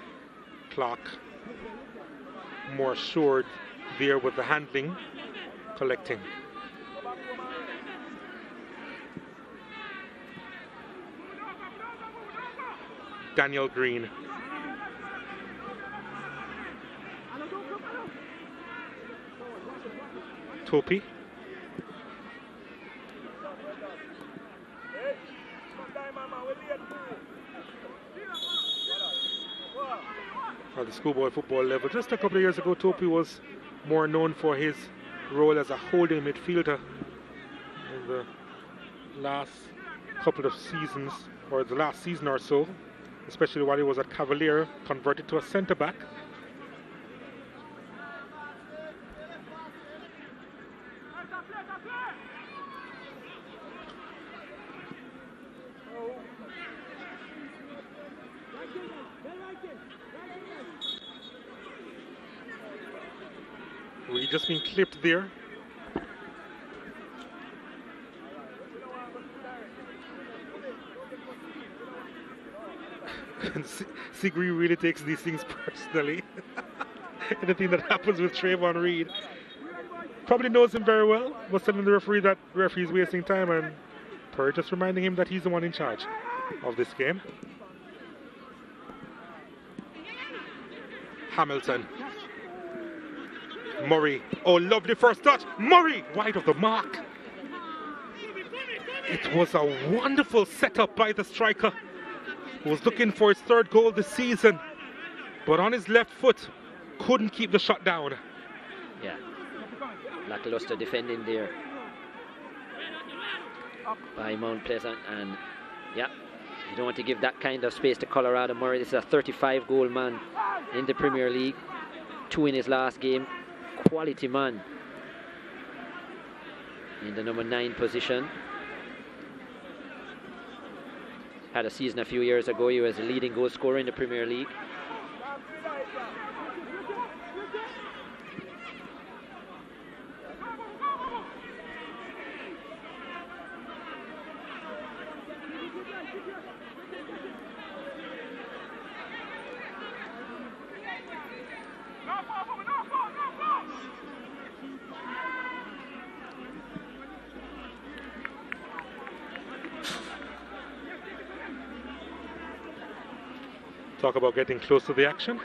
Clark more assured there with the handling, collecting. Daniel Green. Topi. At the schoolboy football level, just a couple of years ago, Topi was more known for his role as a holding midfielder. In the last couple of seasons, or the last season or so, especially while he was at Cavalier, converted to a centre-back. We just been clipped there. Sigree really takes these things personally. Anything that happens with Trayvon Reed. Probably knows him very well, was telling the referee that the referee is wasting time, and Perry just reminding him that he's the one in charge of this game. Hamilton. Murray. Oh, lovely first touch. Murray, wide of the mark. It was a wonderful setup by the striker, who was looking for his third goal this season. but on his left foot, couldn't keep the shot down. Yeah, lackluster defending there by Mount Pleasant, and yeah, you don't want to give that kind of space to Colorado Murray. This is a 35-goal man in the Premier League, 2 in his last game. Quality man in the number 9 position. Had a season a few years ago. He was the leading goal scorer in the Premier League. Talk about getting close to the action.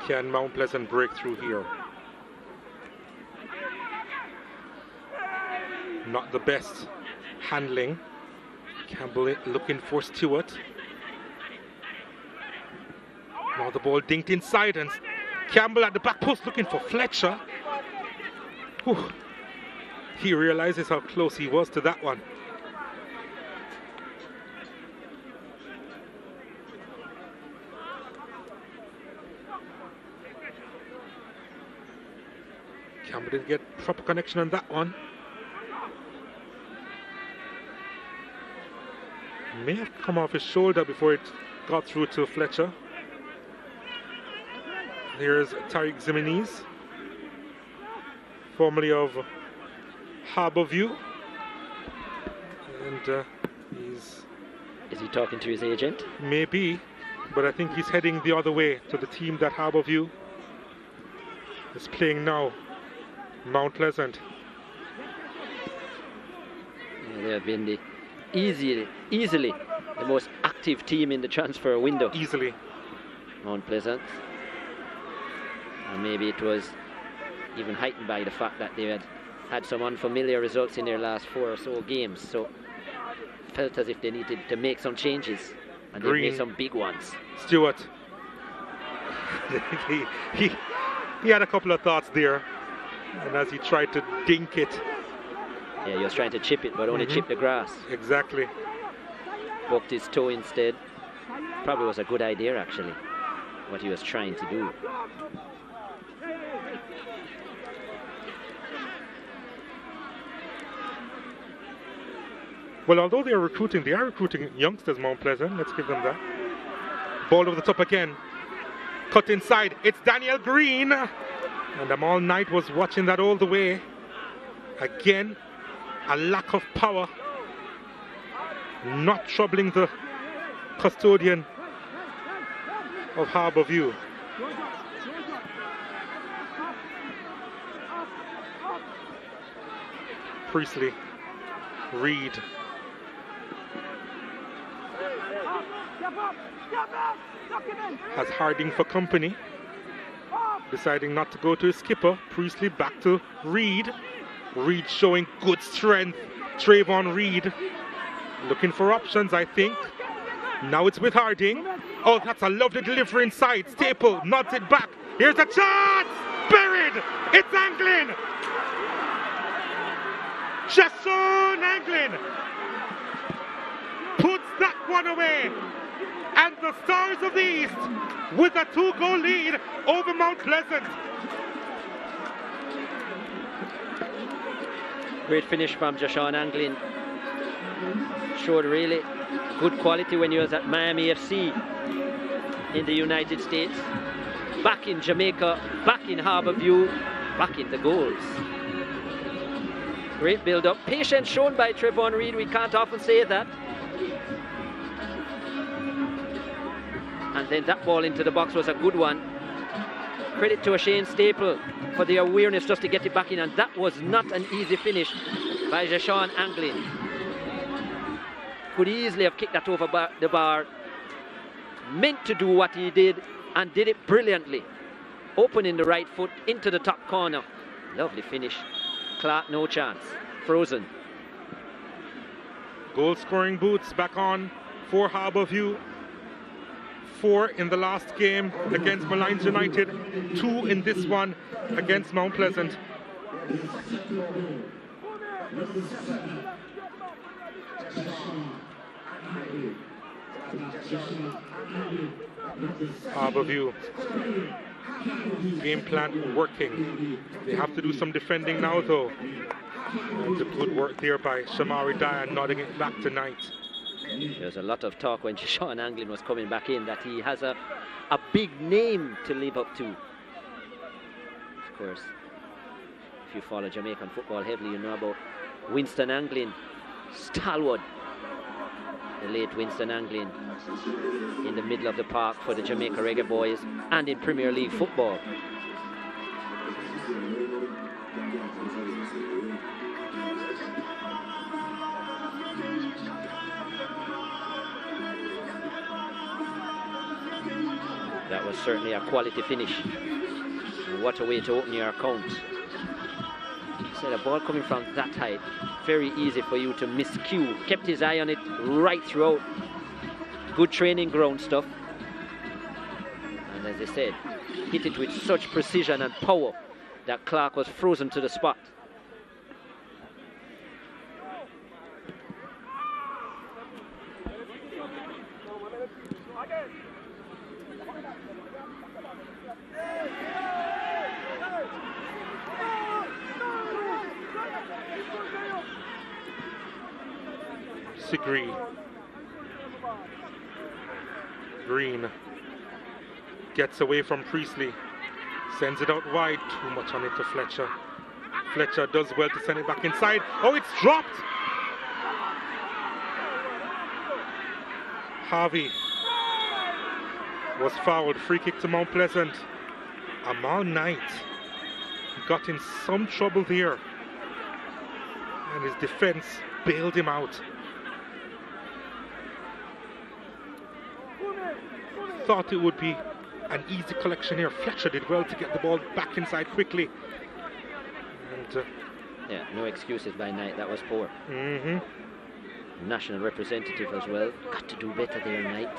Can Mount Pleasant break through here? Not the best handling. Campbell looking for Stewart. Now the ball dinked inside, and Campbell at the back post looking for Fletcher. Whew. He realizes how close he was to that one. Campbell didn't get proper connection on that one. May have come off his shoulder before it got through to Fletcher. Here's Tariq Zimenez, formerly of Harbour View. And he's... Is he talking to his agent? Maybe, but I think he's heading the other way to the team that Harbour View is playing now, Mount Pleasant. Yeah, they have been the easily the most active team in the transfer window. Easily. Mount Pleasant. And maybe it was even heightened by the fact that they had some unfamiliar results in their last 4 or so games. So felt as if they needed to make some changes, and they made some big ones. Stewart. he had a couple of thoughts there, and as he tried to dink it. Yeah, he was trying to chip it, but only chip the grass. Exactly. Poked his toe instead. Probably was a good idea, actually, what he was trying to do. Well, although they are recruiting youngsters, Mount Pleasant. Let's give them that. Ball over the top again. Cut inside. It's Daniel Green. And Amal Knight was watching that all the way. Again, a lack of power. Not troubling the custodian of Harbour View. Priestley. Reed. Has Harding for company. Deciding not to go to his skipper. Priestley back to Reed. Reed showing good strength. Trayvon Reed looking for options, I think. Now it's with Harding. Oh, that's a lovely delivery inside. Staple nods it back. Here's a chance! Buried! It's Anglin! Jason Anglin puts that one away. And the Stars of the East with a 2-goal lead over Mount Pleasant. Great finish from Jashawn Anglin. Showed really good quality when he was at Miami FC in the United States. Back in Jamaica, back in Harbour View, back in the goals. Great build-up. Patience shown by Trayvon Reed. We can't often say that. And then that ball into the box was a good one. Credit to Shane Staple for the awareness just to get it back in, and that was not an easy finish by Jashawn Anglin. could easily have kicked that over the bar. Meant to do what he did and did it brilliantly. Opening the right foot into the top corner. Lovely finish. Clark, no chance. Frozen. Goal scoring boots back on for Harbour View. 4 in the last game against Malines United. 2 in this one against Mount Pleasant. Harbour View. Game plan working. They have to do some defending now though. And good work there by Shamari Dyer, nodding it back tonight. There's a lot of talk when Sean Anglin was coming back in that he has a big name to live up to. Of course, if you follow Jamaican football heavily, you know about Winston Anglin, stalwart. The late Winston Anglin in the middle of the park for the Jamaica Reggae Boys and in Premier League football. That was certainly a quality finish. And what a way to open your account. So the ball coming from that height, very easy for you to miscue. Kept his eye on it right throughout. Good training ground stuff. And as I said, hit it with such precision and power that Clark was frozen to the spot. Green gets away from Priestley, sends it out wide, too much on it to Fletcher. Fletcher does well to send it back inside. Oh, it's dropped! Harvey was fouled. Free kick to Mount Pleasant. Amal Knight got in some trouble there, and his defense bailed him out. Thought it would be an easy collection here. Fletcher did well to get the ball back inside quickly. And, yeah, no excuses by Knight. That was poor. National representative as well. Got to do better there, Knight.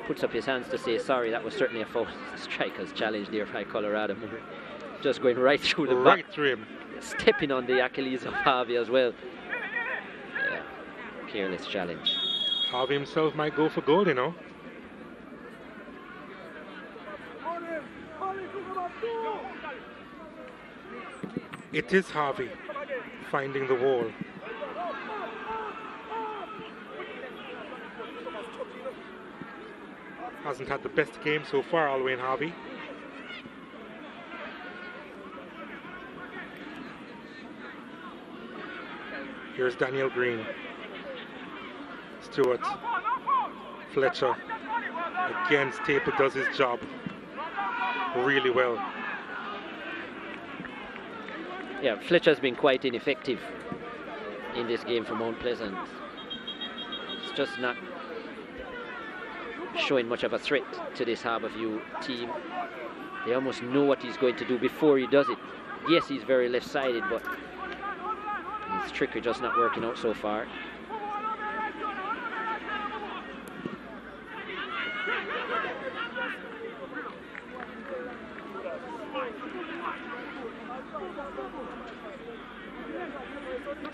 Puts up his hands to say sorry. That was certainly a foul. Striker's challenge there by Colorado. Just going right through the back. Right through him. Stepping on the Achilles of Harvey as well. Yeah, careless challenge. Harvey himself might go for goal, you know. It is Harvey finding the wall. Hasn't had the best game so far, Alwyn Harvey. Here's Daniel Green. Stewart. Fletcher. Again, Staple does his job really well. Yeah, Fletcher's been quite ineffective in this game for Mount Pleasant. It's just not showing much of a threat to this Harbour View team. They almost know what he's going to do before he does it. Yes, he's very left-sided, but his trickery just not working out so far.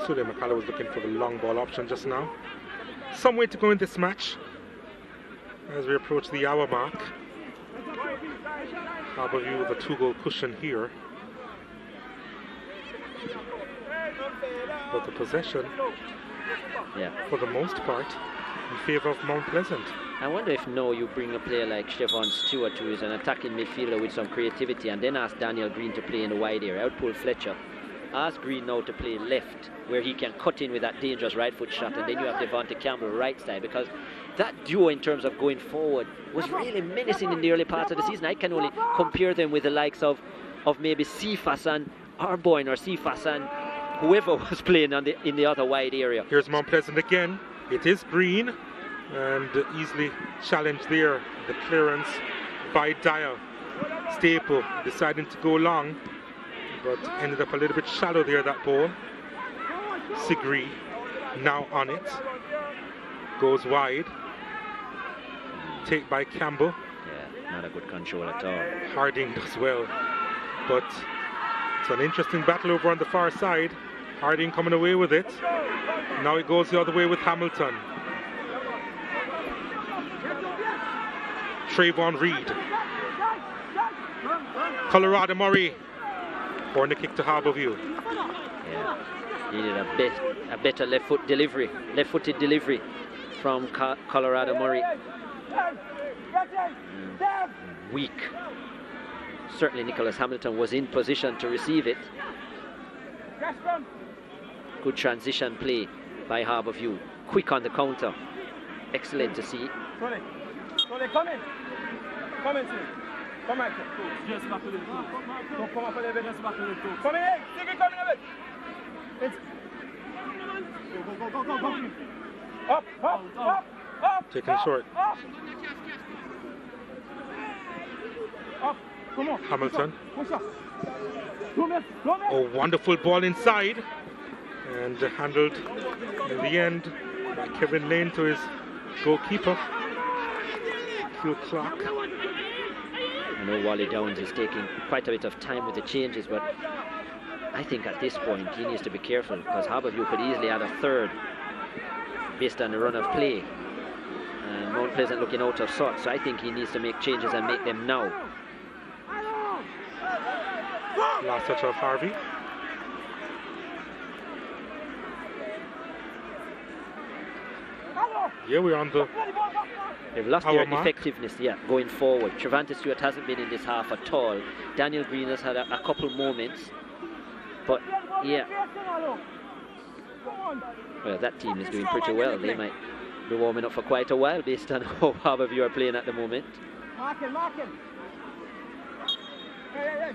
Sule McCullough was looking for the long ball option just now. Some way to go in this match as we approach the hour mark. Harbour View with a 2-goal cushion here. But the possession, for the most part, in favour of Mount Pleasant. I wonder if now you bring a player like Siobhan Stewart, who is an attacking midfielder with some creativity, and then ask Daniel Green to play in the wide area. I would pull Fletcher. Ask Green now to play left, where he can cut in with that dangerous right foot shot, and then you have Devontae Campbell right side, because that duo in terms of going forward was really menacing in the early parts of the season. I can only compare them with the likes of maybe Cephas and Arboin, or Cephas and whoever was playing in the other wide area. Here's Mount Pleasant again. It is Green, and easily challenged there. The clearance by Dyer. Staple deciding to go long, but ended up a little bit shallow there, that ball. Sigri now on it. Goes wide. Take by Campbell. Yeah, not a good control at all. Harding does well, but it's an interesting battle over on the far side. Harding coming away with it. Now it goes the other way with Hamilton. Trayvon Reed. Colorado Murray. Corner kick to Harbour View. Yeah, needed a better left-footed delivery from Colorado Murray. Weak. Certainly Nicholas Hamilton was in position to receive it. Good transition play by Harbour View. Quick on the counter. Excellent to see. Come in. Come in. Come back. Just back a little. Come up a little bit. Just back a little. Come in. Siggy, come in a bit. Go. Up. Taking short. Up. Come on. Hamilton. Push up. A wonderful ball inside, and handled in the end by Kevin Lane to his goalkeeper. Kill Clark. I know Wally Downs is taking quite a bit of time with the changes, but I think at this point he needs to be careful, because Harbour View could easily add a third based on the run of play. And Mount Pleasant looking out of sorts, so I think he needs to make changes and make them now. Last touch of Harvey. Yeah, we're on the They've lost their effectiveness, going forward. Trevante Stewart hasn't been in this half at all. Daniel Green has had a couple moments, but yeah. Well, that team is doing pretty well. They might be warming up for quite a while based on how Harbour View are playing at the moment. Mark him. Hey.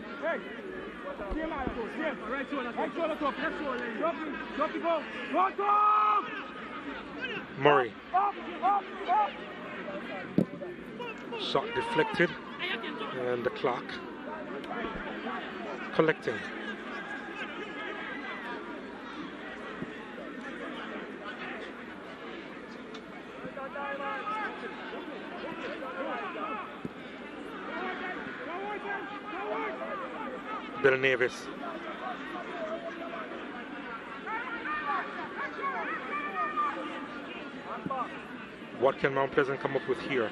Right shoulder top, left shoulder. Drop the ball. Go. Murray. Up. Shot deflected, and the clock collecting. Bill Navis. What can Mount Pleasant come up with here?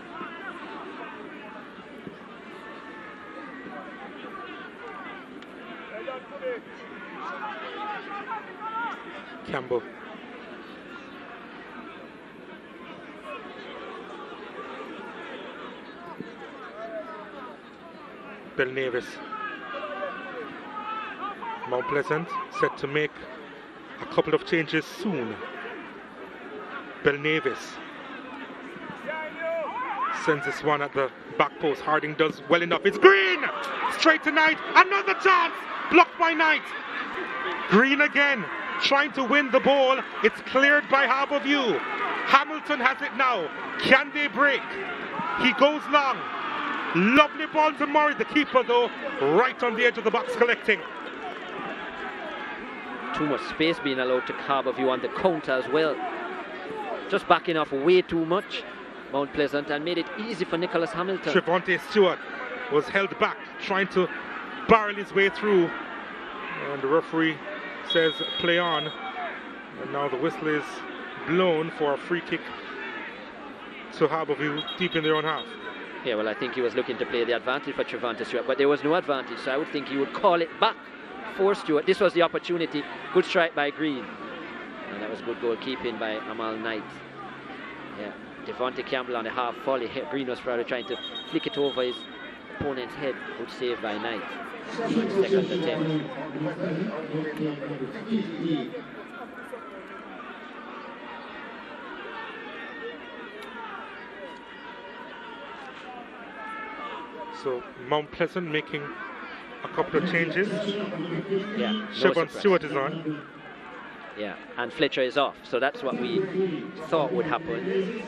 Campbell. Bill Navis. Mount Pleasant set to make a couple of changes soon. Bill Navis sends this one at the back post. Harding does well enough. It's Green! Straight to Knight. Another chance! Blocked by Knight. Green again, trying to win the ball. It's cleared by Harbour View. Hamilton has it now. Can they break? He goes long. Lovely ball to Murray, the keeper though, right on the edge of the box collecting. Too much space being allowed to Harbour View on the counter as well. Just backing off way too much, Mount Pleasant, and made it easy for Nicholas Hamilton. Trevante Stewart was held back, trying to barrel his way through. And the referee says play on. And now the whistle is blown for a free kick to Harbour View deep in their own half. Yeah, well, I think he was looking to play the advantage for Trevante Stewart, but there was no advantage, so I would think he would call it back for Stewart. This was the opportunity. Good strike by Green. And that was good goalkeeping by Amal Knight. Yeah, Devontae Campbell on the half volley. Green was probably trying to flick it over his opponent's head. Good save by Knight. Second attempt. So Mount Pleasant making a couple of changes. Yeah, Chevron Stewart is on. Yeah, and Fletcher is off, so that's what we thought would happen.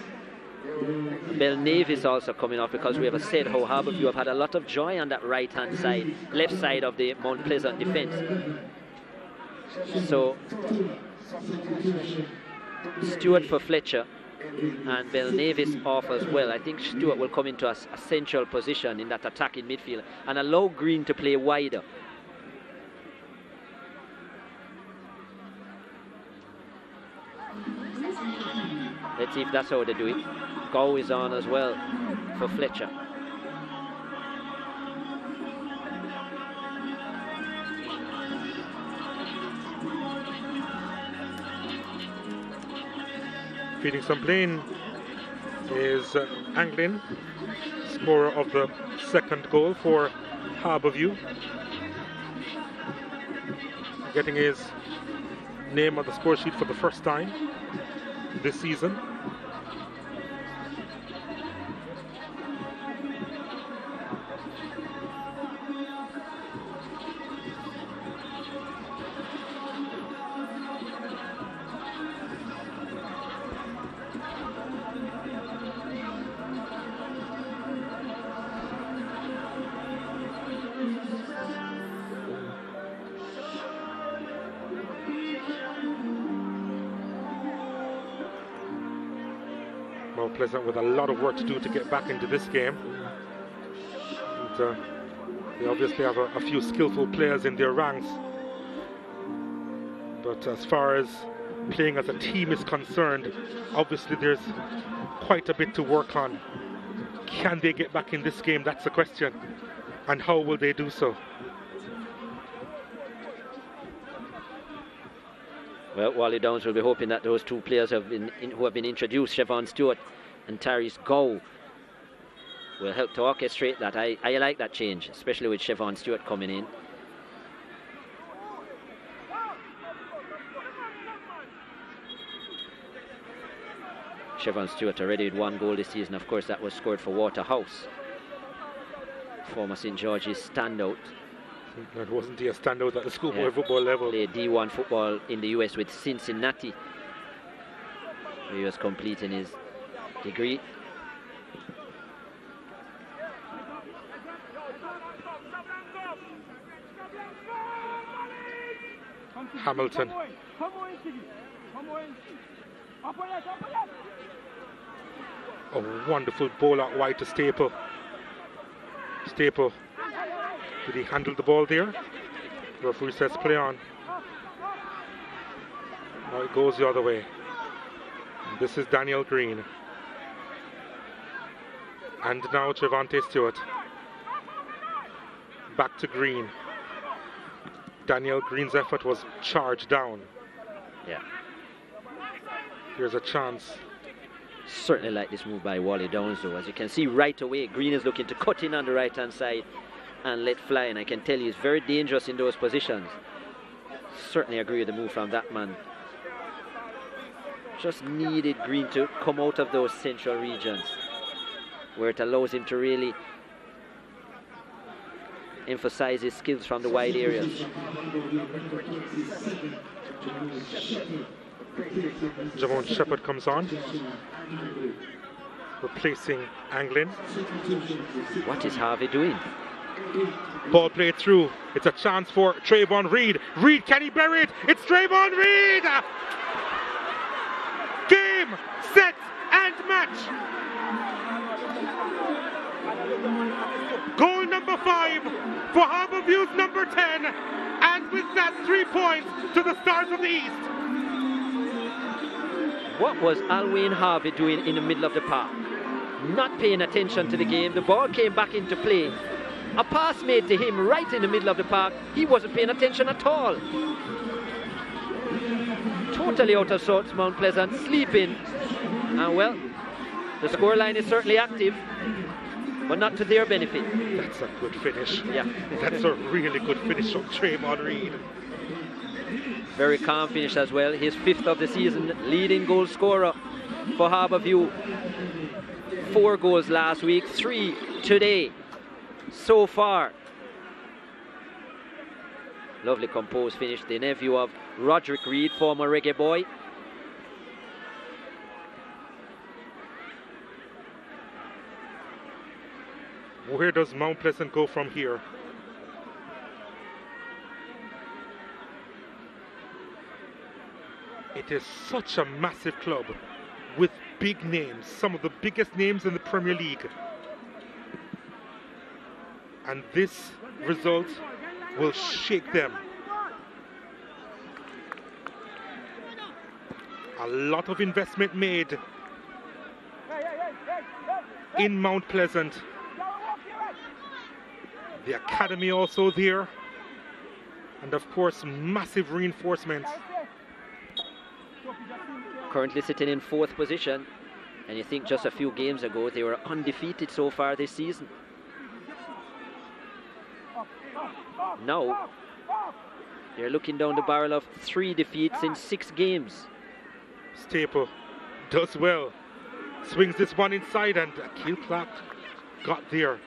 Bell Navis also coming off, because we have said how Harbour View have had a lot of joy on that right-hand side, left side of the Mount Pleasant defence. So Stewart for Fletcher and Bell Navis off as well. I think Stewart will come into a central position in that attacking midfield and allow Green to play wider. Let's see if that's how they do it. Gow is on as well for Fletcher. Feeding some plane is Anglin, scorer of the second goal for Harbour View. Getting his name on the score sheet for the first time this season. Pleasant with a lot of work to do to get back into this game. And, they obviously have a few skillful players in their ranks, but as far as playing as a team is concerned, obviously there's quite a bit to work on. Can they get back in this game? That's the question. And how will they do so? Well, Wally Downs will be hoping that those two players who have been introduced, Siobhan Stewart and Tyrese Gow, will help to orchestrate that. I like that change, especially with Siobhan Stewart coming in. Siobhan Stewart already with one goal this season. Of course, that was scored for Waterhouse, former St. George's standout. That wasn't he a standout at the schoolboy football level? Played D1 football in the US with Cincinnati, where he was completing his degree. Hamilton. A wonderful ball out wide to Staple. Staple. Did he handle the ball there? Referee says play on. Now it goes the other way. And this is Daniel Green. And now Trevante Stewart. Back to Green. Daniel Green's effort was charged down. Yeah. Here's a chance. Certainly like this move by Wally Downs, though. As you can see right away, Green is looking to cut in on the right-hand side and let fly. And I can tell you, he's very dangerous in those positions. Certainly agree with the move from that man. Just needed Green to come out of those central regions, where it allows him to really emphasize his skills from the wide areas. Javon Shepherd comes on, replacing Anglin. What is Harvey doing? Ball played through. It's a chance for Trayvon Reed. Reed, can he bury it? It's Trayvon Reed! Game, set, and match. Goal number 5 for Harbour View's number 10. And with that, 3 points to the Stars of the East. What was Alwyn Harvey doing in the middle of the park? Not paying attention to the game. The ball came back into play. A pass made to him right in the middle of the park. He wasn't paying attention at all. Totally out of sorts, Mount Pleasant, sleeping. And well, the scoreline is certainly active, but not to their benefit. That's a good finish. Yeah. That's a really good finish from Trayvon Reed. Very calm finish as well. His 5th of the season, leading goal scorer for Harbour View. 4 goals last week, 3 today so far. Lovely composed finish. The nephew of Roderick Reed, former Reggae Boy. Where does Mount Pleasant go from here? It is such a massive club with big names, some of the biggest names in the Premier League. And this result will shake them. A lot of investment made in Mount Pleasant. The academy also there. And of course, massive reinforcements. Currently sitting in 4th position. And you think just a few games ago, they were undefeated so far this season. Now, they're looking down the barrel of 3 defeats in 6 games. Staple does well. Swings this one inside, and Akil Clark got there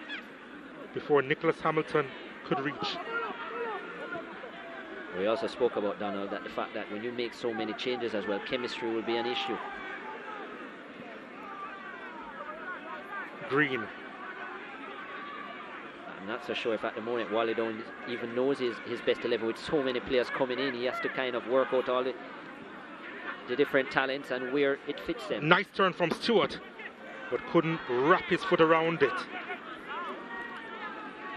before Nicholas Hamilton could reach. We also spoke about, Donald, that the fact that when you make so many changes as well, chemistry will be an issue. Green. I'm not so sure if at the moment Wally don't even knows his best 11 with so many players coming in. He has to kind of work out all the different talents and where it fits them. Nice turn from Stewart, but couldn't wrap his foot around it.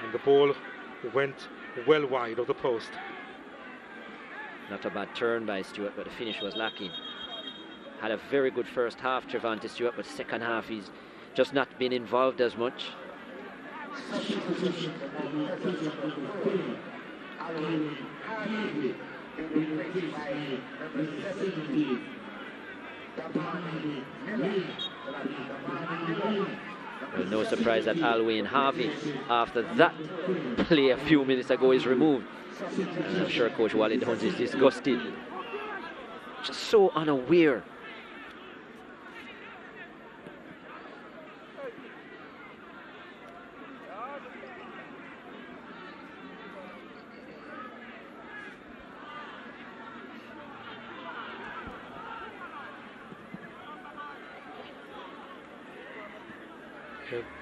And the ball went well wide of the post. Not a bad turn by Stewart, but the finish was lacking. Had a very good first half, Trevante Stewart, but second half he's just not been involved as much. Well, no surprise that Alwyn Harvey, after that play a few minutes ago, is removed. And I'm sure Coach Wally Downs is disgusted. Just so unaware.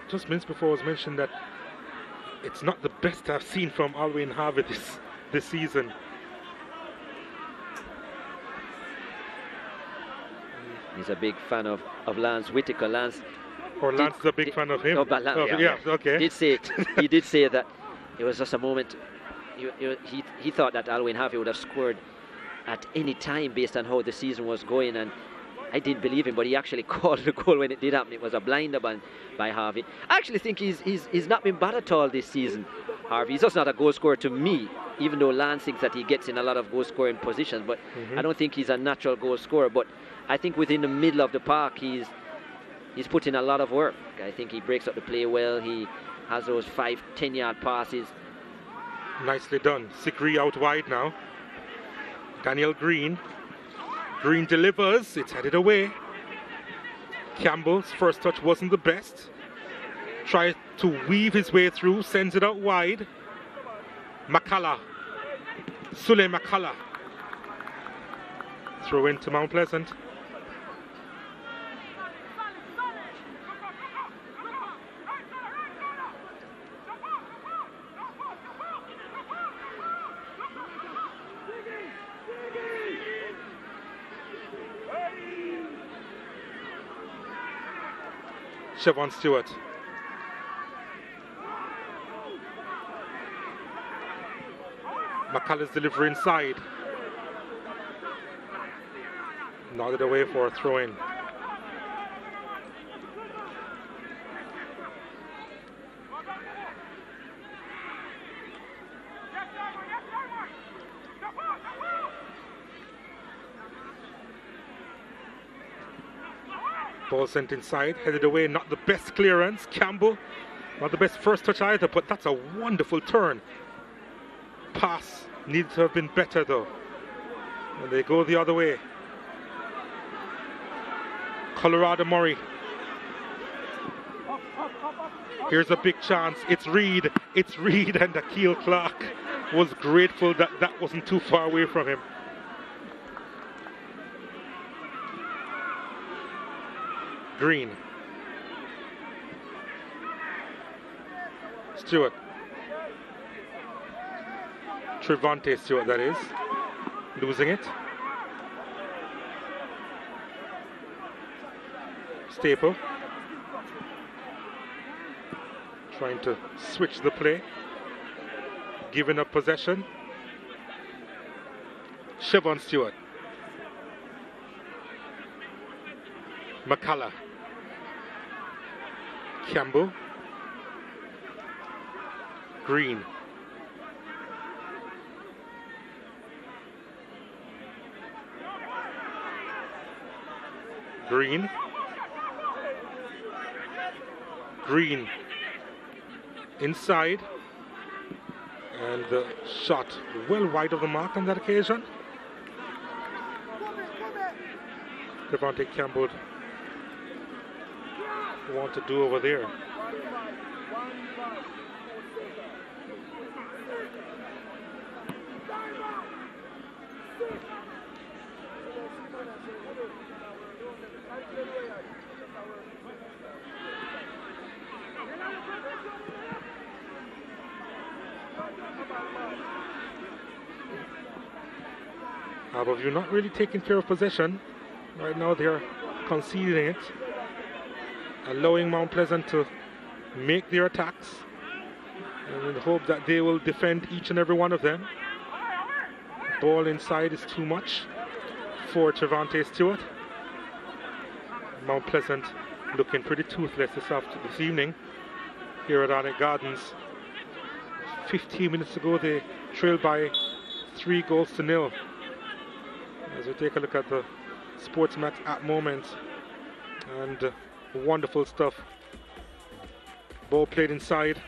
Just minutes before was mentioned that it's not the best I've seen from Alwyn Harvey this season. He's a big fan of Lance Whitaker. Lance is a big fan of him. No, but yeah, okay. Did say it. He did say that it was just a moment. He thought that Alwyn Harvey would have scored at any time based on how the season was going, and I didn't believe him, but he actually called the goal when it did happen. It was a blinder by Harvey. I actually think he's not been bad at all this season, Harvey. He's just not a goal scorer to me, even though Lance thinks that he gets in a lot of goal scoring positions, but I don't think he's a natural goal scorer. But I think within the middle of the park, he's put in a lot of work. I think he breaks up the play well. He has those 5-10 yard passes. Nicely done. Sigri out wide now. Daniel Green. Green delivers, it's headed away. Campbell's first touch wasn't the best. Tries to weave his way through, sends it out wide. Makala. Sule Makala. Throw into Mount Pleasant. Siobhan Stewart. McCullough's delivery inside. Nodded away for a throw-in. Ball sent inside, headed away, not the best clearance. Campbell, not the best first touch either, but that's a wonderful turn. Pass needed to have been better though. And they go the other way. Colorado Murray. Here's a big chance. It's Reed, and Akil Clark was grateful that that wasn't too far away from him. Green. Stewart. Trevante Stewart, that is. Losing it. Staple. Trying to switch the play. Giving up possession. Siobhan Stewart. McCullough. Campbell. Green. Green. Green. Inside. And the shot well wide of the mark on that occasion. Devontae Campbell want to do over there. Harbour View not really taking care of possession. Right now they're conceding it, allowing Mount Pleasant to make their attacks, and in the hope that they will defend each and every one of them. Ball inside is too much for Trevante Stewart. Mount Pleasant looking pretty toothless this evening here at Arnett Gardens. 15 minutes ago they trailed by 3-0. As we take a look at the Sportsmax app moment, and wonderful stuff. Ball played inside.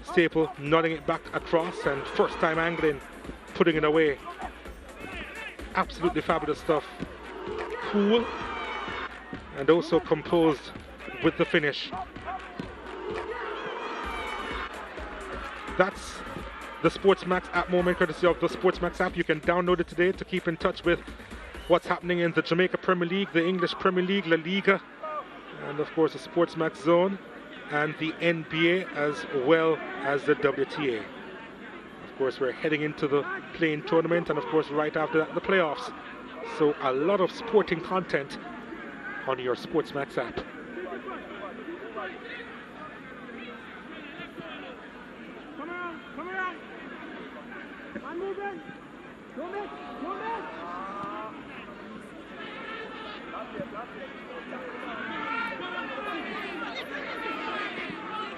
Staple nodding it back across, and first time angling, putting it away. Absolutely fabulous stuff. Cool and also composed with the finish. That's the Sportsmax app moment, courtesy of the Sportsmax app. You can download it today to keep in touch with what's happening in the Jamaica Premier League, the English Premier League, La Liga, and of course the Sportsmax Zone, and the NBA, as well as the WTA. Of course, we're heading into the playing tournament, and of course right after that the playoffs. So a lot of sporting content on your Sportsmax app.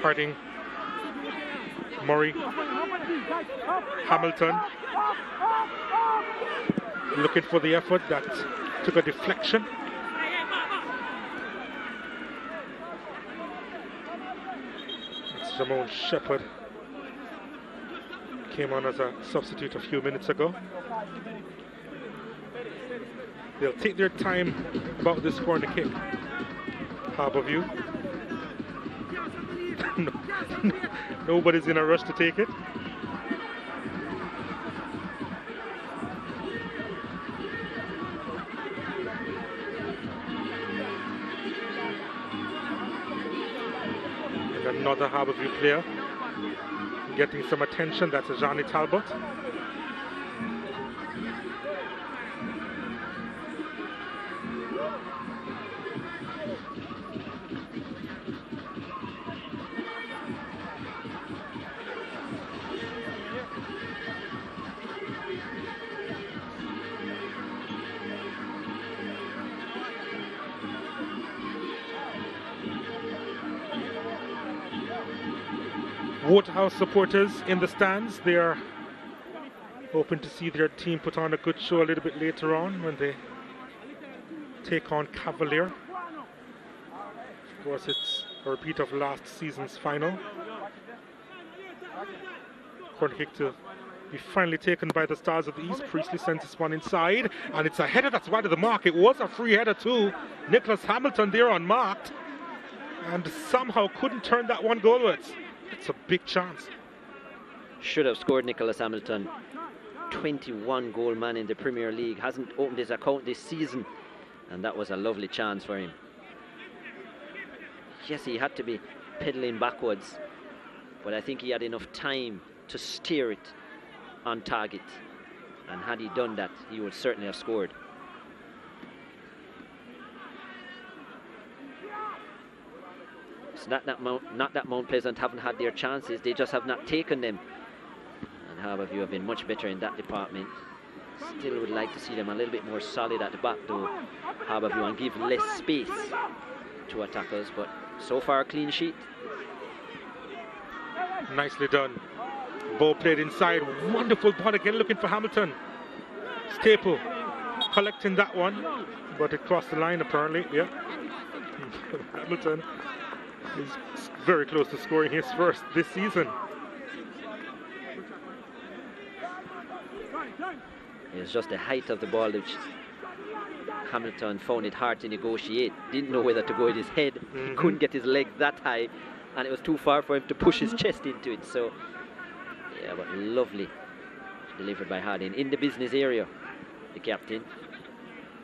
Harding, Murray, Hamilton, looking for the effort that took a deflection. It's Jamon Shepherd, came on as a substitute a few minutes ago. They'll take their time about this corner kick. Harbour View. Nobody's in a rush to take it. And another Harbour View player getting some attention. That's Johnny Talbot. Waterhouse supporters in the stands. They are hoping to see their team put on a good show a little bit later on when they take on Cavalier. Of course, it's a repeat of last season's final. Corner kick to be finally taken by the Stars of the East. Priestley sends this one inside, and it's a header that's wide of the mark. It was a free header too. Nicholas Hamilton there unmarked, and somehow couldn't turn that one goalwards. It's a big chance. Should have scored Nicholas Hamilton. 21 goal man in the Premier League. Hasn't opened his account this season, and that was a lovely chance for him. yes, he had to be pedaling backwards, but I think he had enough time to steer it on target. And had he done that, he would certainly have scored. It's not that Mount Pleasant haven't had their chances, they just have not taken them. And Harbour View have been much better in that department. Still would like to see them a little bit more solid at the back though, Harbour View, and give less space to attackers, but so far a clean sheet. Nicely done. Ball played inside, wonderful ball again, looking for Hamilton. Staple collecting that one, but it crossed the line apparently, yeah. Hamilton is very close to scoring his first this season. It's just the height of the ball which Hamilton found it hard to negotiate. Didn't know whether to go with his head. He couldn't get his leg that high, and it was too far for him to push his chest into it. So, yeah, but lovely delivered by Harding in the business area. The captain.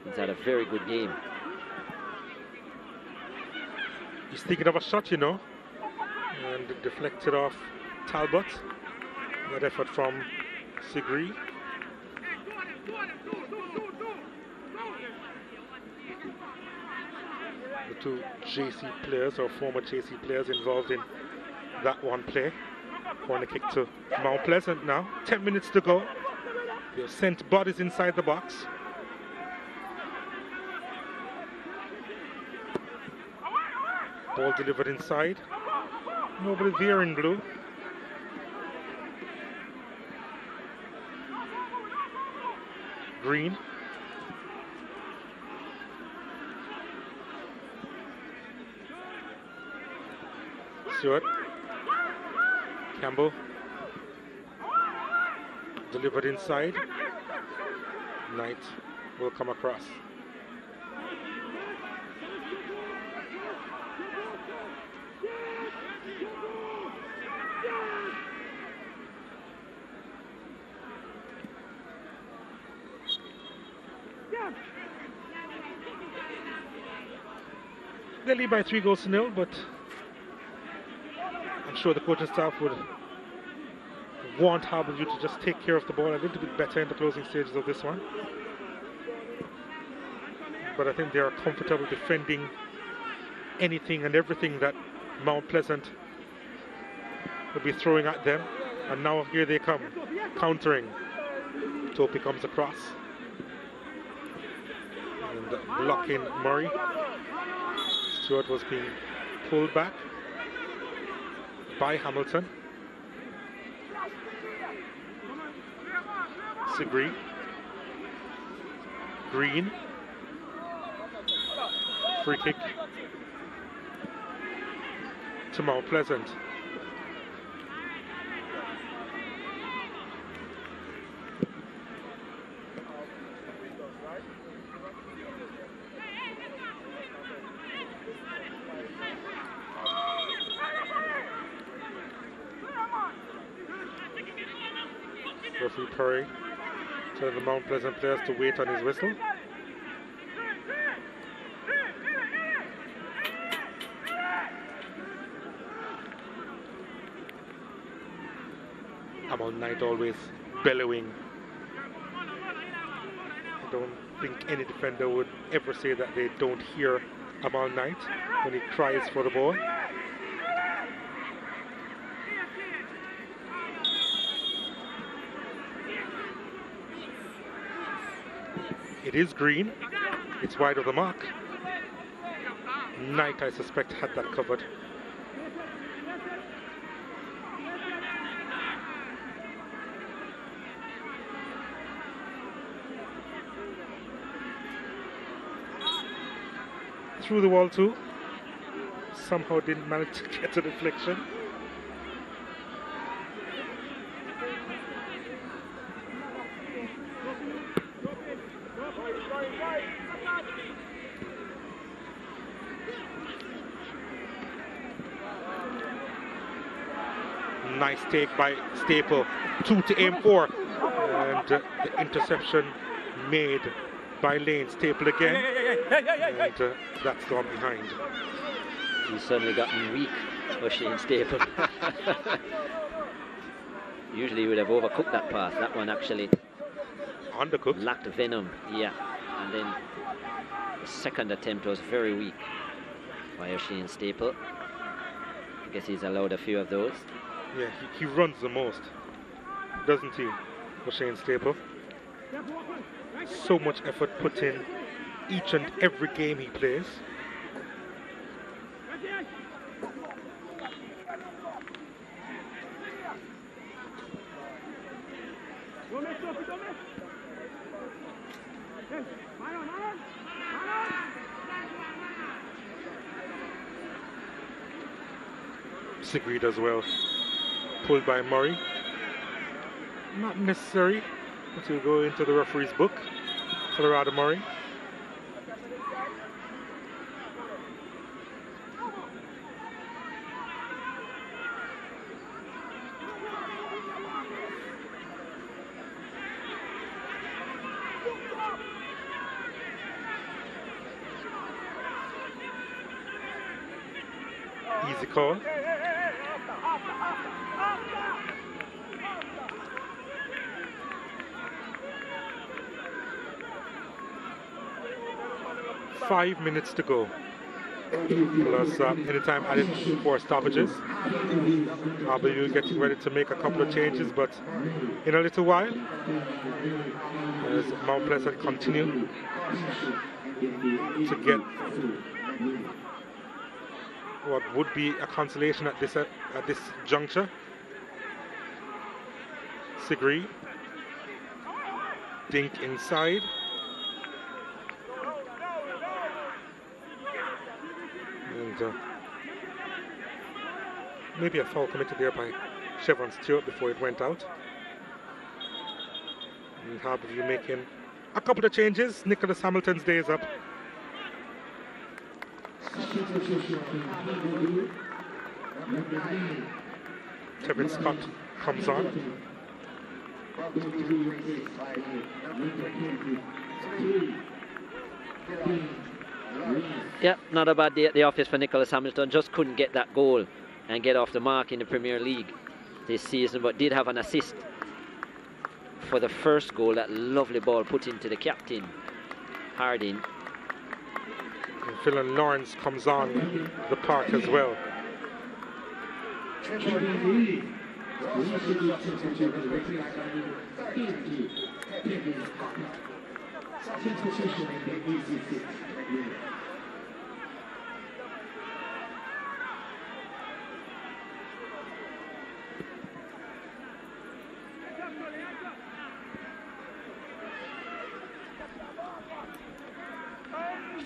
He's had a very good game. He's thinking of a shot, you know, and it deflected off Talbot. That effort from Sigri. The two JC players, or former JC players, involved in that one play. Corner kick to Mount Pleasant now. 10 minutes to go. They've sent bodies inside the box. Ball delivered inside. Nobody there in blue. Green. Stewart. Campbell. Delivered inside. Knight will come across. They lead by 3-0, but I'm sure the coaching staff would want Harbour View to just take care of the ball a little bit better in the closing stages of this one. But I think they are comfortable defending anything and everything that Mount Pleasant will be throwing at them. And now here they come, countering. Topi comes across. And blocking Murray. Stewart was being pulled back by Hamilton. Sigri. Green. Free kick to Mount Pleasant. Referee Perry telling the Mount Pleasant players to wait on his whistle. Amal Knight always bellowing. I don't think any defender would ever say that they don't hear Amal Knight when he cries for the ball. It is green. It's wide of the mark. Knight, I suspect, had that covered. Through the wall too. Somehow didn't manage to get a deflection. Nice take by Staple. 2 to aim for. And the interception made by Lane. Staple again. And that's gone behind. He's suddenly gotten weak, O'Shane Staple. Usually he would have overcooked that pass. That one actually undercooked. Lacked venom, yeah. And then the second attempt was very weak by O'Shane Staple. I guess he's allowed a few of those. Yeah, he runs the most, doesn't he, O'Shane Staple? So much effort put in each and every game he plays. Sigrid as well, pulled by Murray. Not necessary, but he'll go into the referee's book. Colorado Murray. Easy call. Five minutes to go. Plus anytime added for stoppages. Harbour View getting ready to make a couple of changes, but in a little while, as Mount Pleasant continue to get what would be a consolation at this juncture. Sigri, dink inside. And maybe a foul committed there by Chevron Stewart before it went out. And Harbour View making a couple of changes. Nicholas Hamilton's day is up. Kevin Scott comes on. Yeah, not a bad day at the office for Nicholas Hamilton. Just couldn't get that goal and get off the mark in the Premier League this season, but did have an assist for the first goal. That lovely ball put into the captain, Harding. And Phelan Lawrence comes on the park as well.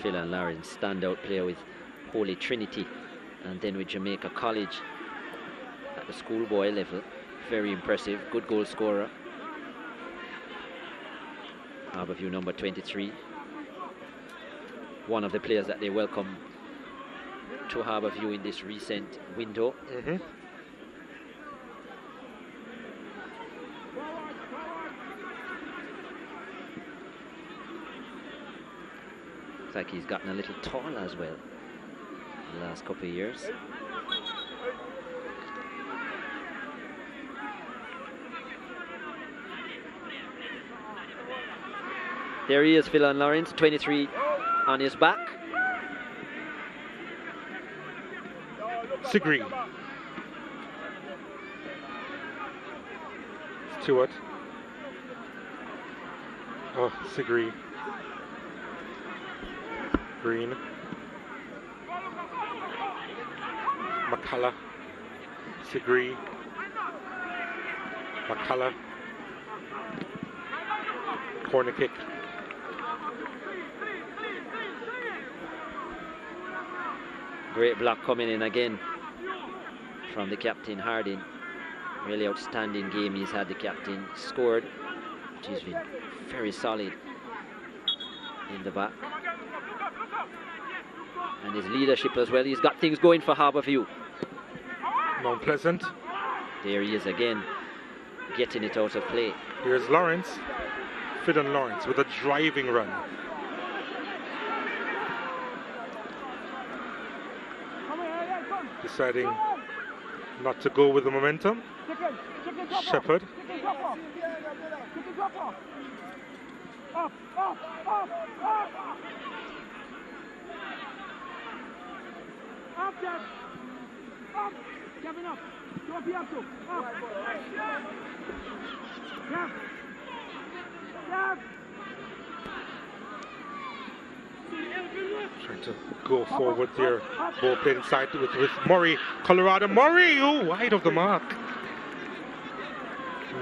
Phelan Lawrence, standout player with Holy Trinity and then with Jamaica College at the schoolboy level. Very impressive, good goal scorer. Harbour View number 23. One of the players that they welcome to Harbour View in this recent window. Looks like he's gotten a little tall as well in the last couple of years. There he is, Phelan Lawrence, 23 on his back. Sigri. Stewart. Oh, Sigri. Green. McCullough. Sigri. McCullough. Corner kick. Great block coming in again from the captain, Harding. Really outstanding game he's had, the captain. Scored. He's been very solid in the back. And his leadership as well. He's got things going for Harbour View. Mount Pleasant. There he is again, getting it out of play. Here's Lawrence. Phelan Lawrence with a driving run. deciding not to go with the momentum. Shepherd. Up, up, up, up. Up, Jeff. Up. Kevin, up. Go up, up, up. Jeff. Jeff. Trying to go forward there. Ball played inside with Murray. Colorado. Murray, oh, wide of the mark.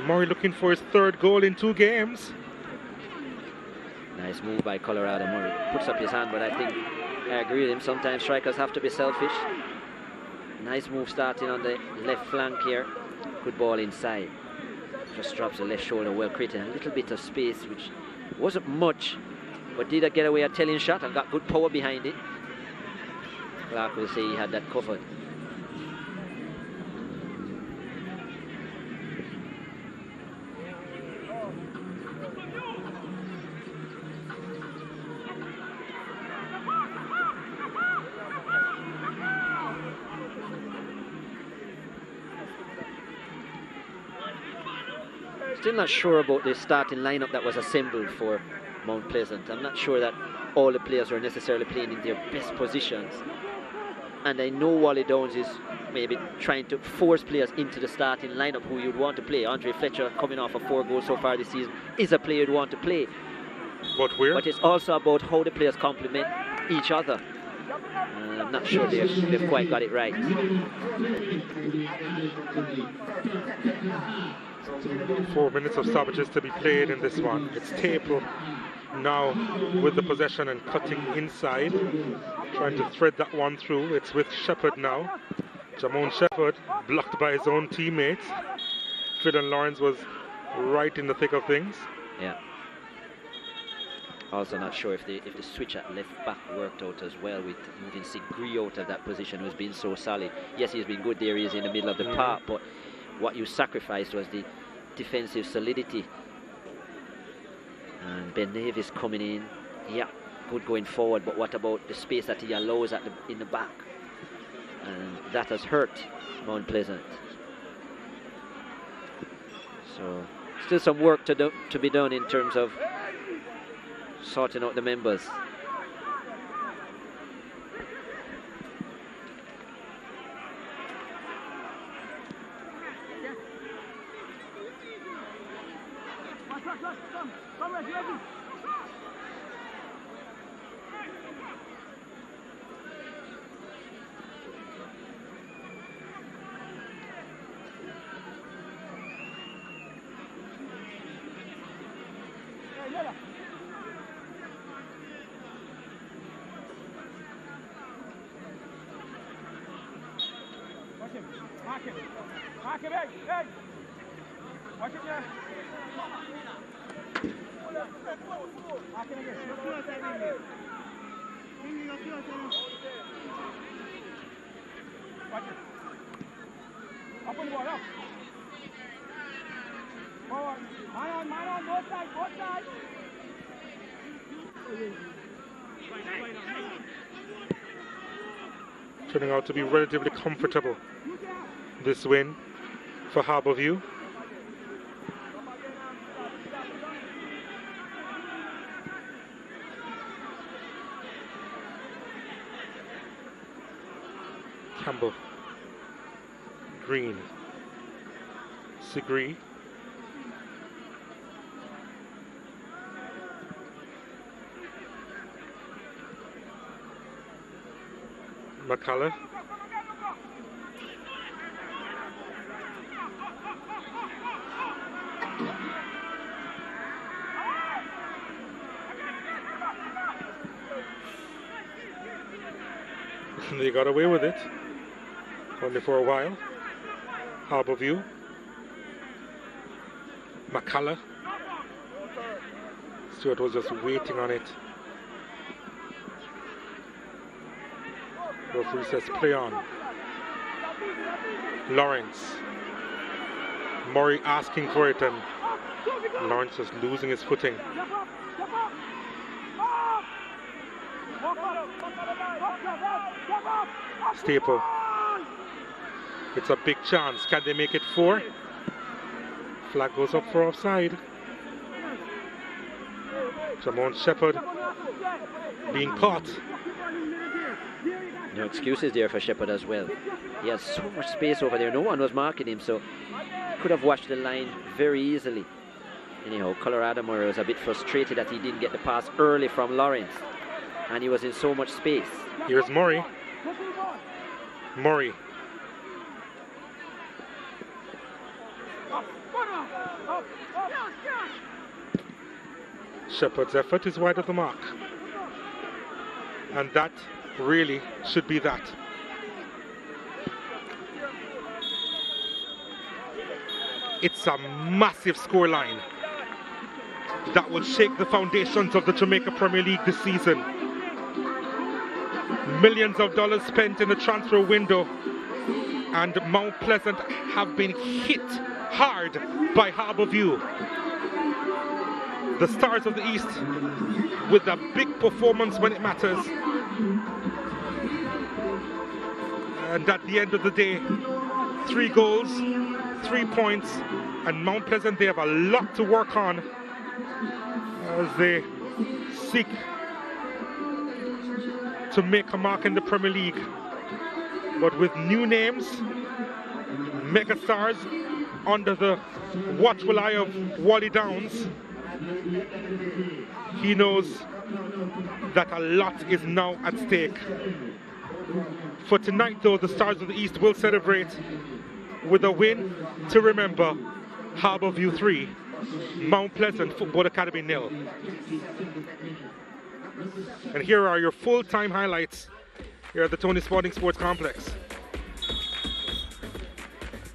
Murray looking for his third goal in 2 games. Nice move by Colorado. Murray puts up his hand, but I think I agree with him. Sometimes strikers have to be selfish. Nice move starting on the left flank here. Good ball inside. Just drops the left shoulder, well creating a little bit of space, which wasn't much, but did get away a telling shot and got good power behind it. Clark will say he had that covered. Still not sure about the starting lineup that was assembled for Mount Pleasant. I'm not sure that all the players were necessarily playing in their best positions. And I know Wally Downs is maybe trying to force players into the starting lineup who you'd want to play. Andre Fletcher, coming off of 4 goals so far this season, is a player you'd want to play. But where? But it's also about how the players complement each other. I'm not sure they've quite got it right. 4 minutes of stoppages to be played in this one. It's Taple now with the possession and cutting inside, trying to thread that one through. It's with Shepherd now. Jamon Shepherd blocked by his own teammates. Phil Lawrence was right in the thick of things. Yeah. Also not sure if the switch at left back worked out as well, with moving Sigri out of that position, who's been so solid. Yes, he's been good there, he is in the middle of the park, but what you sacrificed was the defensive solidity. And Ben Davis coming in, yeah, good going forward, but what about the space that he allows in the back? And that has hurt Mount Pleasant. So still some work to be done in terms of sorting out the members. Turning out to be relatively comfortable, this win for Harbour View. Campbell, Green, Sigri, McCullough, they got away with it, only for a while. Harbour View, McCullough, Stewart was just waiting on it. Referee says play on. Lawrence, Murray asking for it, and Lawrence just losing his footing. Staple It's a big chance. Can they make it 4? Flag goes up for offside. Jamon Shepherd being caught. No excuses there for Shepherd as well. He has so much space over there. No one was marking him, so could have watched the line very easily. Anyhow, Colorado Murray was a bit frustrated that he didn't get the pass early from Lawrence, and he was in so much space. Here's Murray. Murray. Shepherd's effort is wide of the mark. And that really should be that. It's a massive scoreline that will shake the foundations of the Jamaica Premier League this season. Millions of dollars spent in the transfer window, and Mount Pleasant have been hit hard by Harbour View. The Stars of the East with a big performance when it matters. And at the end of the day, 3 goals, 3 points, and Mount Pleasant, they have a lot to work on as they seek to make a mark in the Premier League. But with new names, megastars under the watchful eye of Wally Downs, he knows that a lot is now at stake. For tonight though, the Stars of the East will celebrate with a win to remember. Harbour View 3, Mount Pleasant Football Academy 0. And here are your full-time highlights here at the Tony Sporting Sports Complex.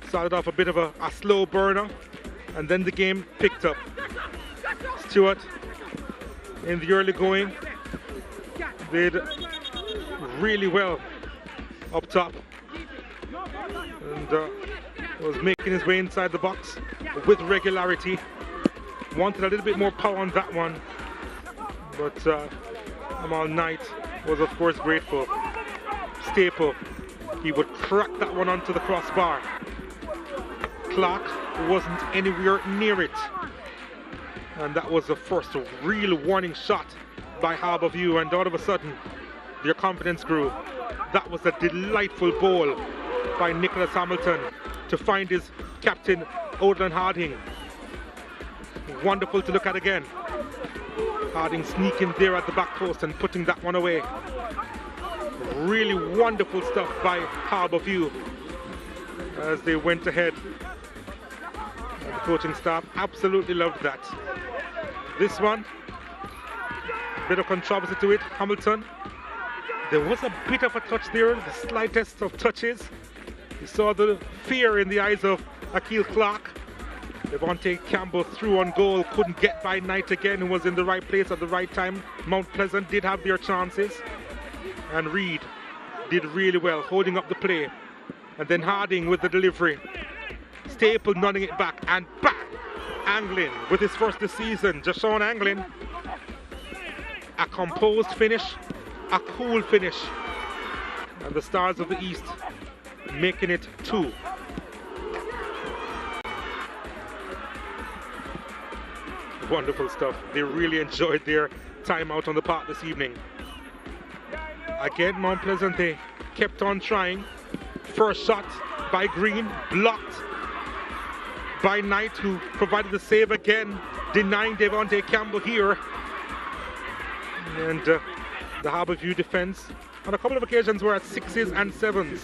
Started off a bit of a slow burner, and then the game picked up. Stewart in the early going did really well up top, and was making his way inside the box with regularity. Wanted a little bit more power on that one, but Amal Knight was of course grateful. Staple, he would crack that one onto the crossbar. Clark wasn't anywhere near it, and that was the first real warning shot by Harbour View, and all of a sudden their confidence grew. That was a delightful ball by Nicholas Hamilton to find his captain Odlan Harding. Wonderful to look at again. Harding sneaking there at the back post and putting that one away. Really wonderful stuff by Harbour View as they went ahead. And the coaching staff absolutely loved that. This one, bit of controversy to it. Hamilton, there was a bit of a touch there, the slightest of touches. You saw the fear in the eyes of Akil Clark. Devontae Campbell threw on goal, couldn't get by Knight again, who was in the right place at the right time. Mount Pleasant did have their chances, and Reed did really well, holding up the play. And then Harding with the delivery. Staple nodding it back, and bang! Anglin with his first this season. Jashawn Anglin. A composed finish, a cool finish. And the Stars of the East making it 2. Wonderful stuff. They really enjoyed their time out on the park this evening. Again, Mount Pleasant, they kept on trying. First shot by Green, blocked by Knight, who provided the save again, denying Devontae Campbell here. And the Harbour View defense on a couple of occasions were at 6s and 7s.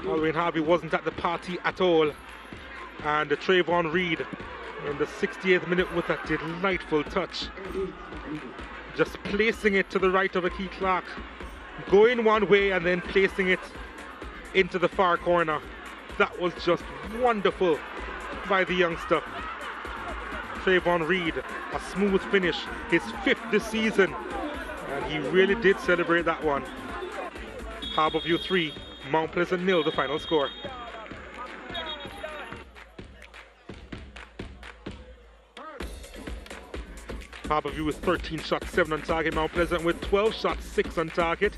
Alwyn Harvey wasn't at the party at all. And Trayvon Reed in the 68th minute with a delightful touch. Just placing it to the right of Akil Clark. Going one way and then placing it into the far corner. That was just wonderful by the youngster. Trayvon Reed, a smooth finish, his 5th this season. And he really did celebrate that one. Harbour View 3, Mount Pleasant 0, the final score. Harbour View with 13 shots, 7 on target. Mount Pleasant with 12 shots, 6 on target.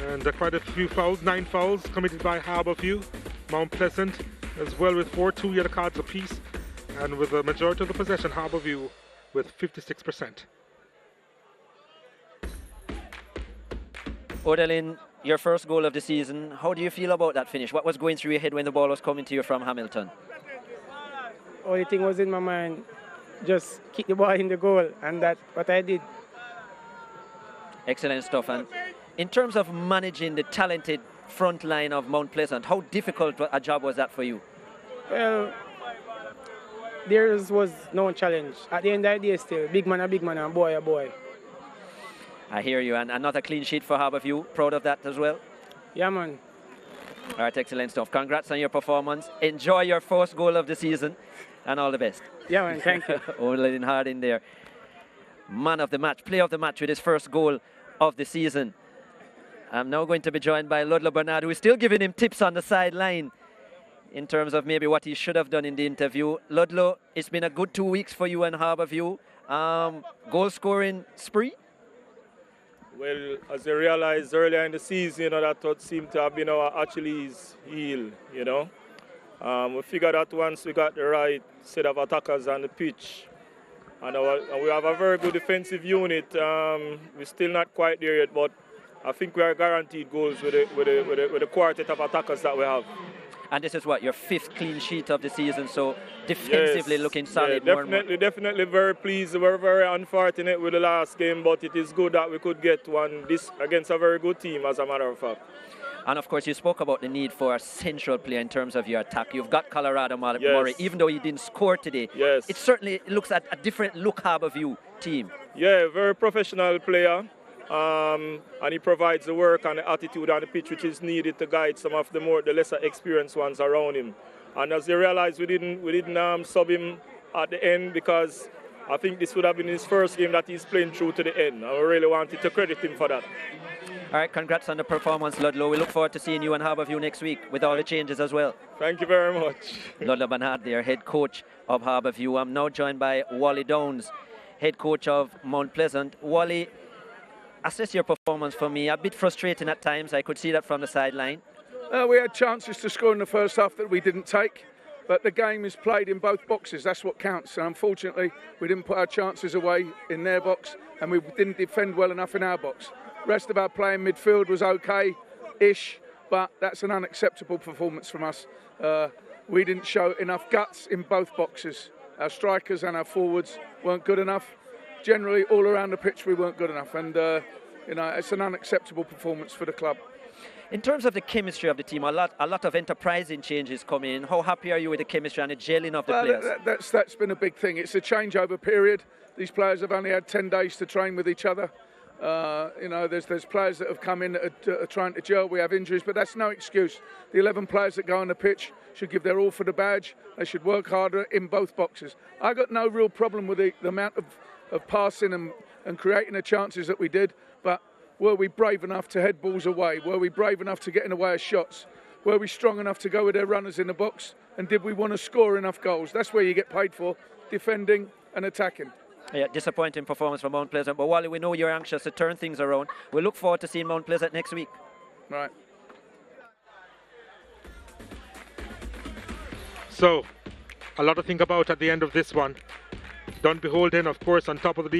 And quite a few fouls, 9 fouls committed by Harbour View. Mount Pleasant as well with 4 2 yellow cards apiece. And with the majority of the possession, Harbour View with 56%. Odelin, your first goal of the season, how do you feel about that finish? What was going through your head when the ball was coming to you from Hamilton? Only thing was in my mind, just kick the ball in the goal, and that's what I did. Excellent stuff. And in terms of managing the talented front line of Mount Pleasant, how difficult a job was that for you? Well, there was no challenge. At the end of the day, still, big man, and boy, a boy. I hear you. And another clean sheet for Harbour View. Proud of that as well? Yeah, man. All right, excellent stuff. Congrats on your performance. Enjoy your first goal of the season, and all the best. Yeah, man, thank you. Holding hard in there. Man of the match, player of the match with his first goal of the season. I'm now going to be joined by Ludlow Bernard, who is still giving him tips on the sideline in terms of maybe what he should have done in the interview. Ludlow, it's been a good 2 weeks for you and Harbour View. Goal scoring spree? Well, as I realized earlier in the season, you know, that what seemed to have been our Achilles heel, you know. We figured out once we got the right set of attackers on the pitch, and we have a very good defensive unit. We're still not quite there yet, but I think we are guaranteed goals with the quartet of attackers that we have. And this is what, your 5th clean sheet of the season, so defensively yes, looking solid. Yeah, definitely very pleased. We're very unfortunate with the last game, but it is good that we could get one this against a very good team, as a matter of fact. And of course, you spoke about the need for a central player in terms of your attack. You've got Colorado Murray, even though he didn't score today. Yes. It certainly looks at a different look Harbour View team. Yeah, very professional player. And he provides the work and the attitude on the pitch which is needed to guide some of the lesser experienced ones around him. And as they realized, we didn't sub him at the end, because I think this would have been his first game that he's playing through to the end. I really wanted to credit him for that. All right, congrats on the performance, Ludlow. We look forward to seeing you in Harbour View next week with all the changes as well. Thank you very much. Ludlow Bernard, their head coach of Harbour View. I'm now joined by Wally Downs, head coach of Mount Pleasant. Wally, assess your performance for me. A bit frustrating at times. I could see that from the sideline. We had chances to score in the first half that we didn't take, but the game is played in both boxes. That's what counts. And unfortunately, we didn't put our chances away in their box, and we didn't defend well enough in our box. The rest of our play in midfield was okay-ish, but that's an unacceptable performance from us. We didn't show enough guts in both boxes. Our strikers and our forwards weren't good enough. Generally, all around the pitch, we weren't good enough, and you know, it's an unacceptable performance for the club. In terms of the chemistry of the team, a lot of enterprising changes coming in. How happy are you with the chemistry and the gelling of the players? That's been a big thing. It's a changeover period. These players have only had 10 days to train with each other. You know, there's players that have come in that are trying to gel. We have injuries, but that's no excuse. The 11 players that go on the pitch should give their all for the badge. They should work harder in both boxes. I got no real problem with the amount of passing and creating the chances that we did, but were we brave enough to head balls away? Were we brave enough to get in the way of shots? Were we strong enough to go with their runners in the box? And did we want to score enough goals? That's where you get paid for, defending and attacking. Yeah, disappointing performance from Mount Pleasant, but Wally, we know you're anxious to turn things around. We look forward to seeing Mount Pleasant next week. Right. So, a lot to think about at the end of this one. Don't beholden, of course, on top of the league.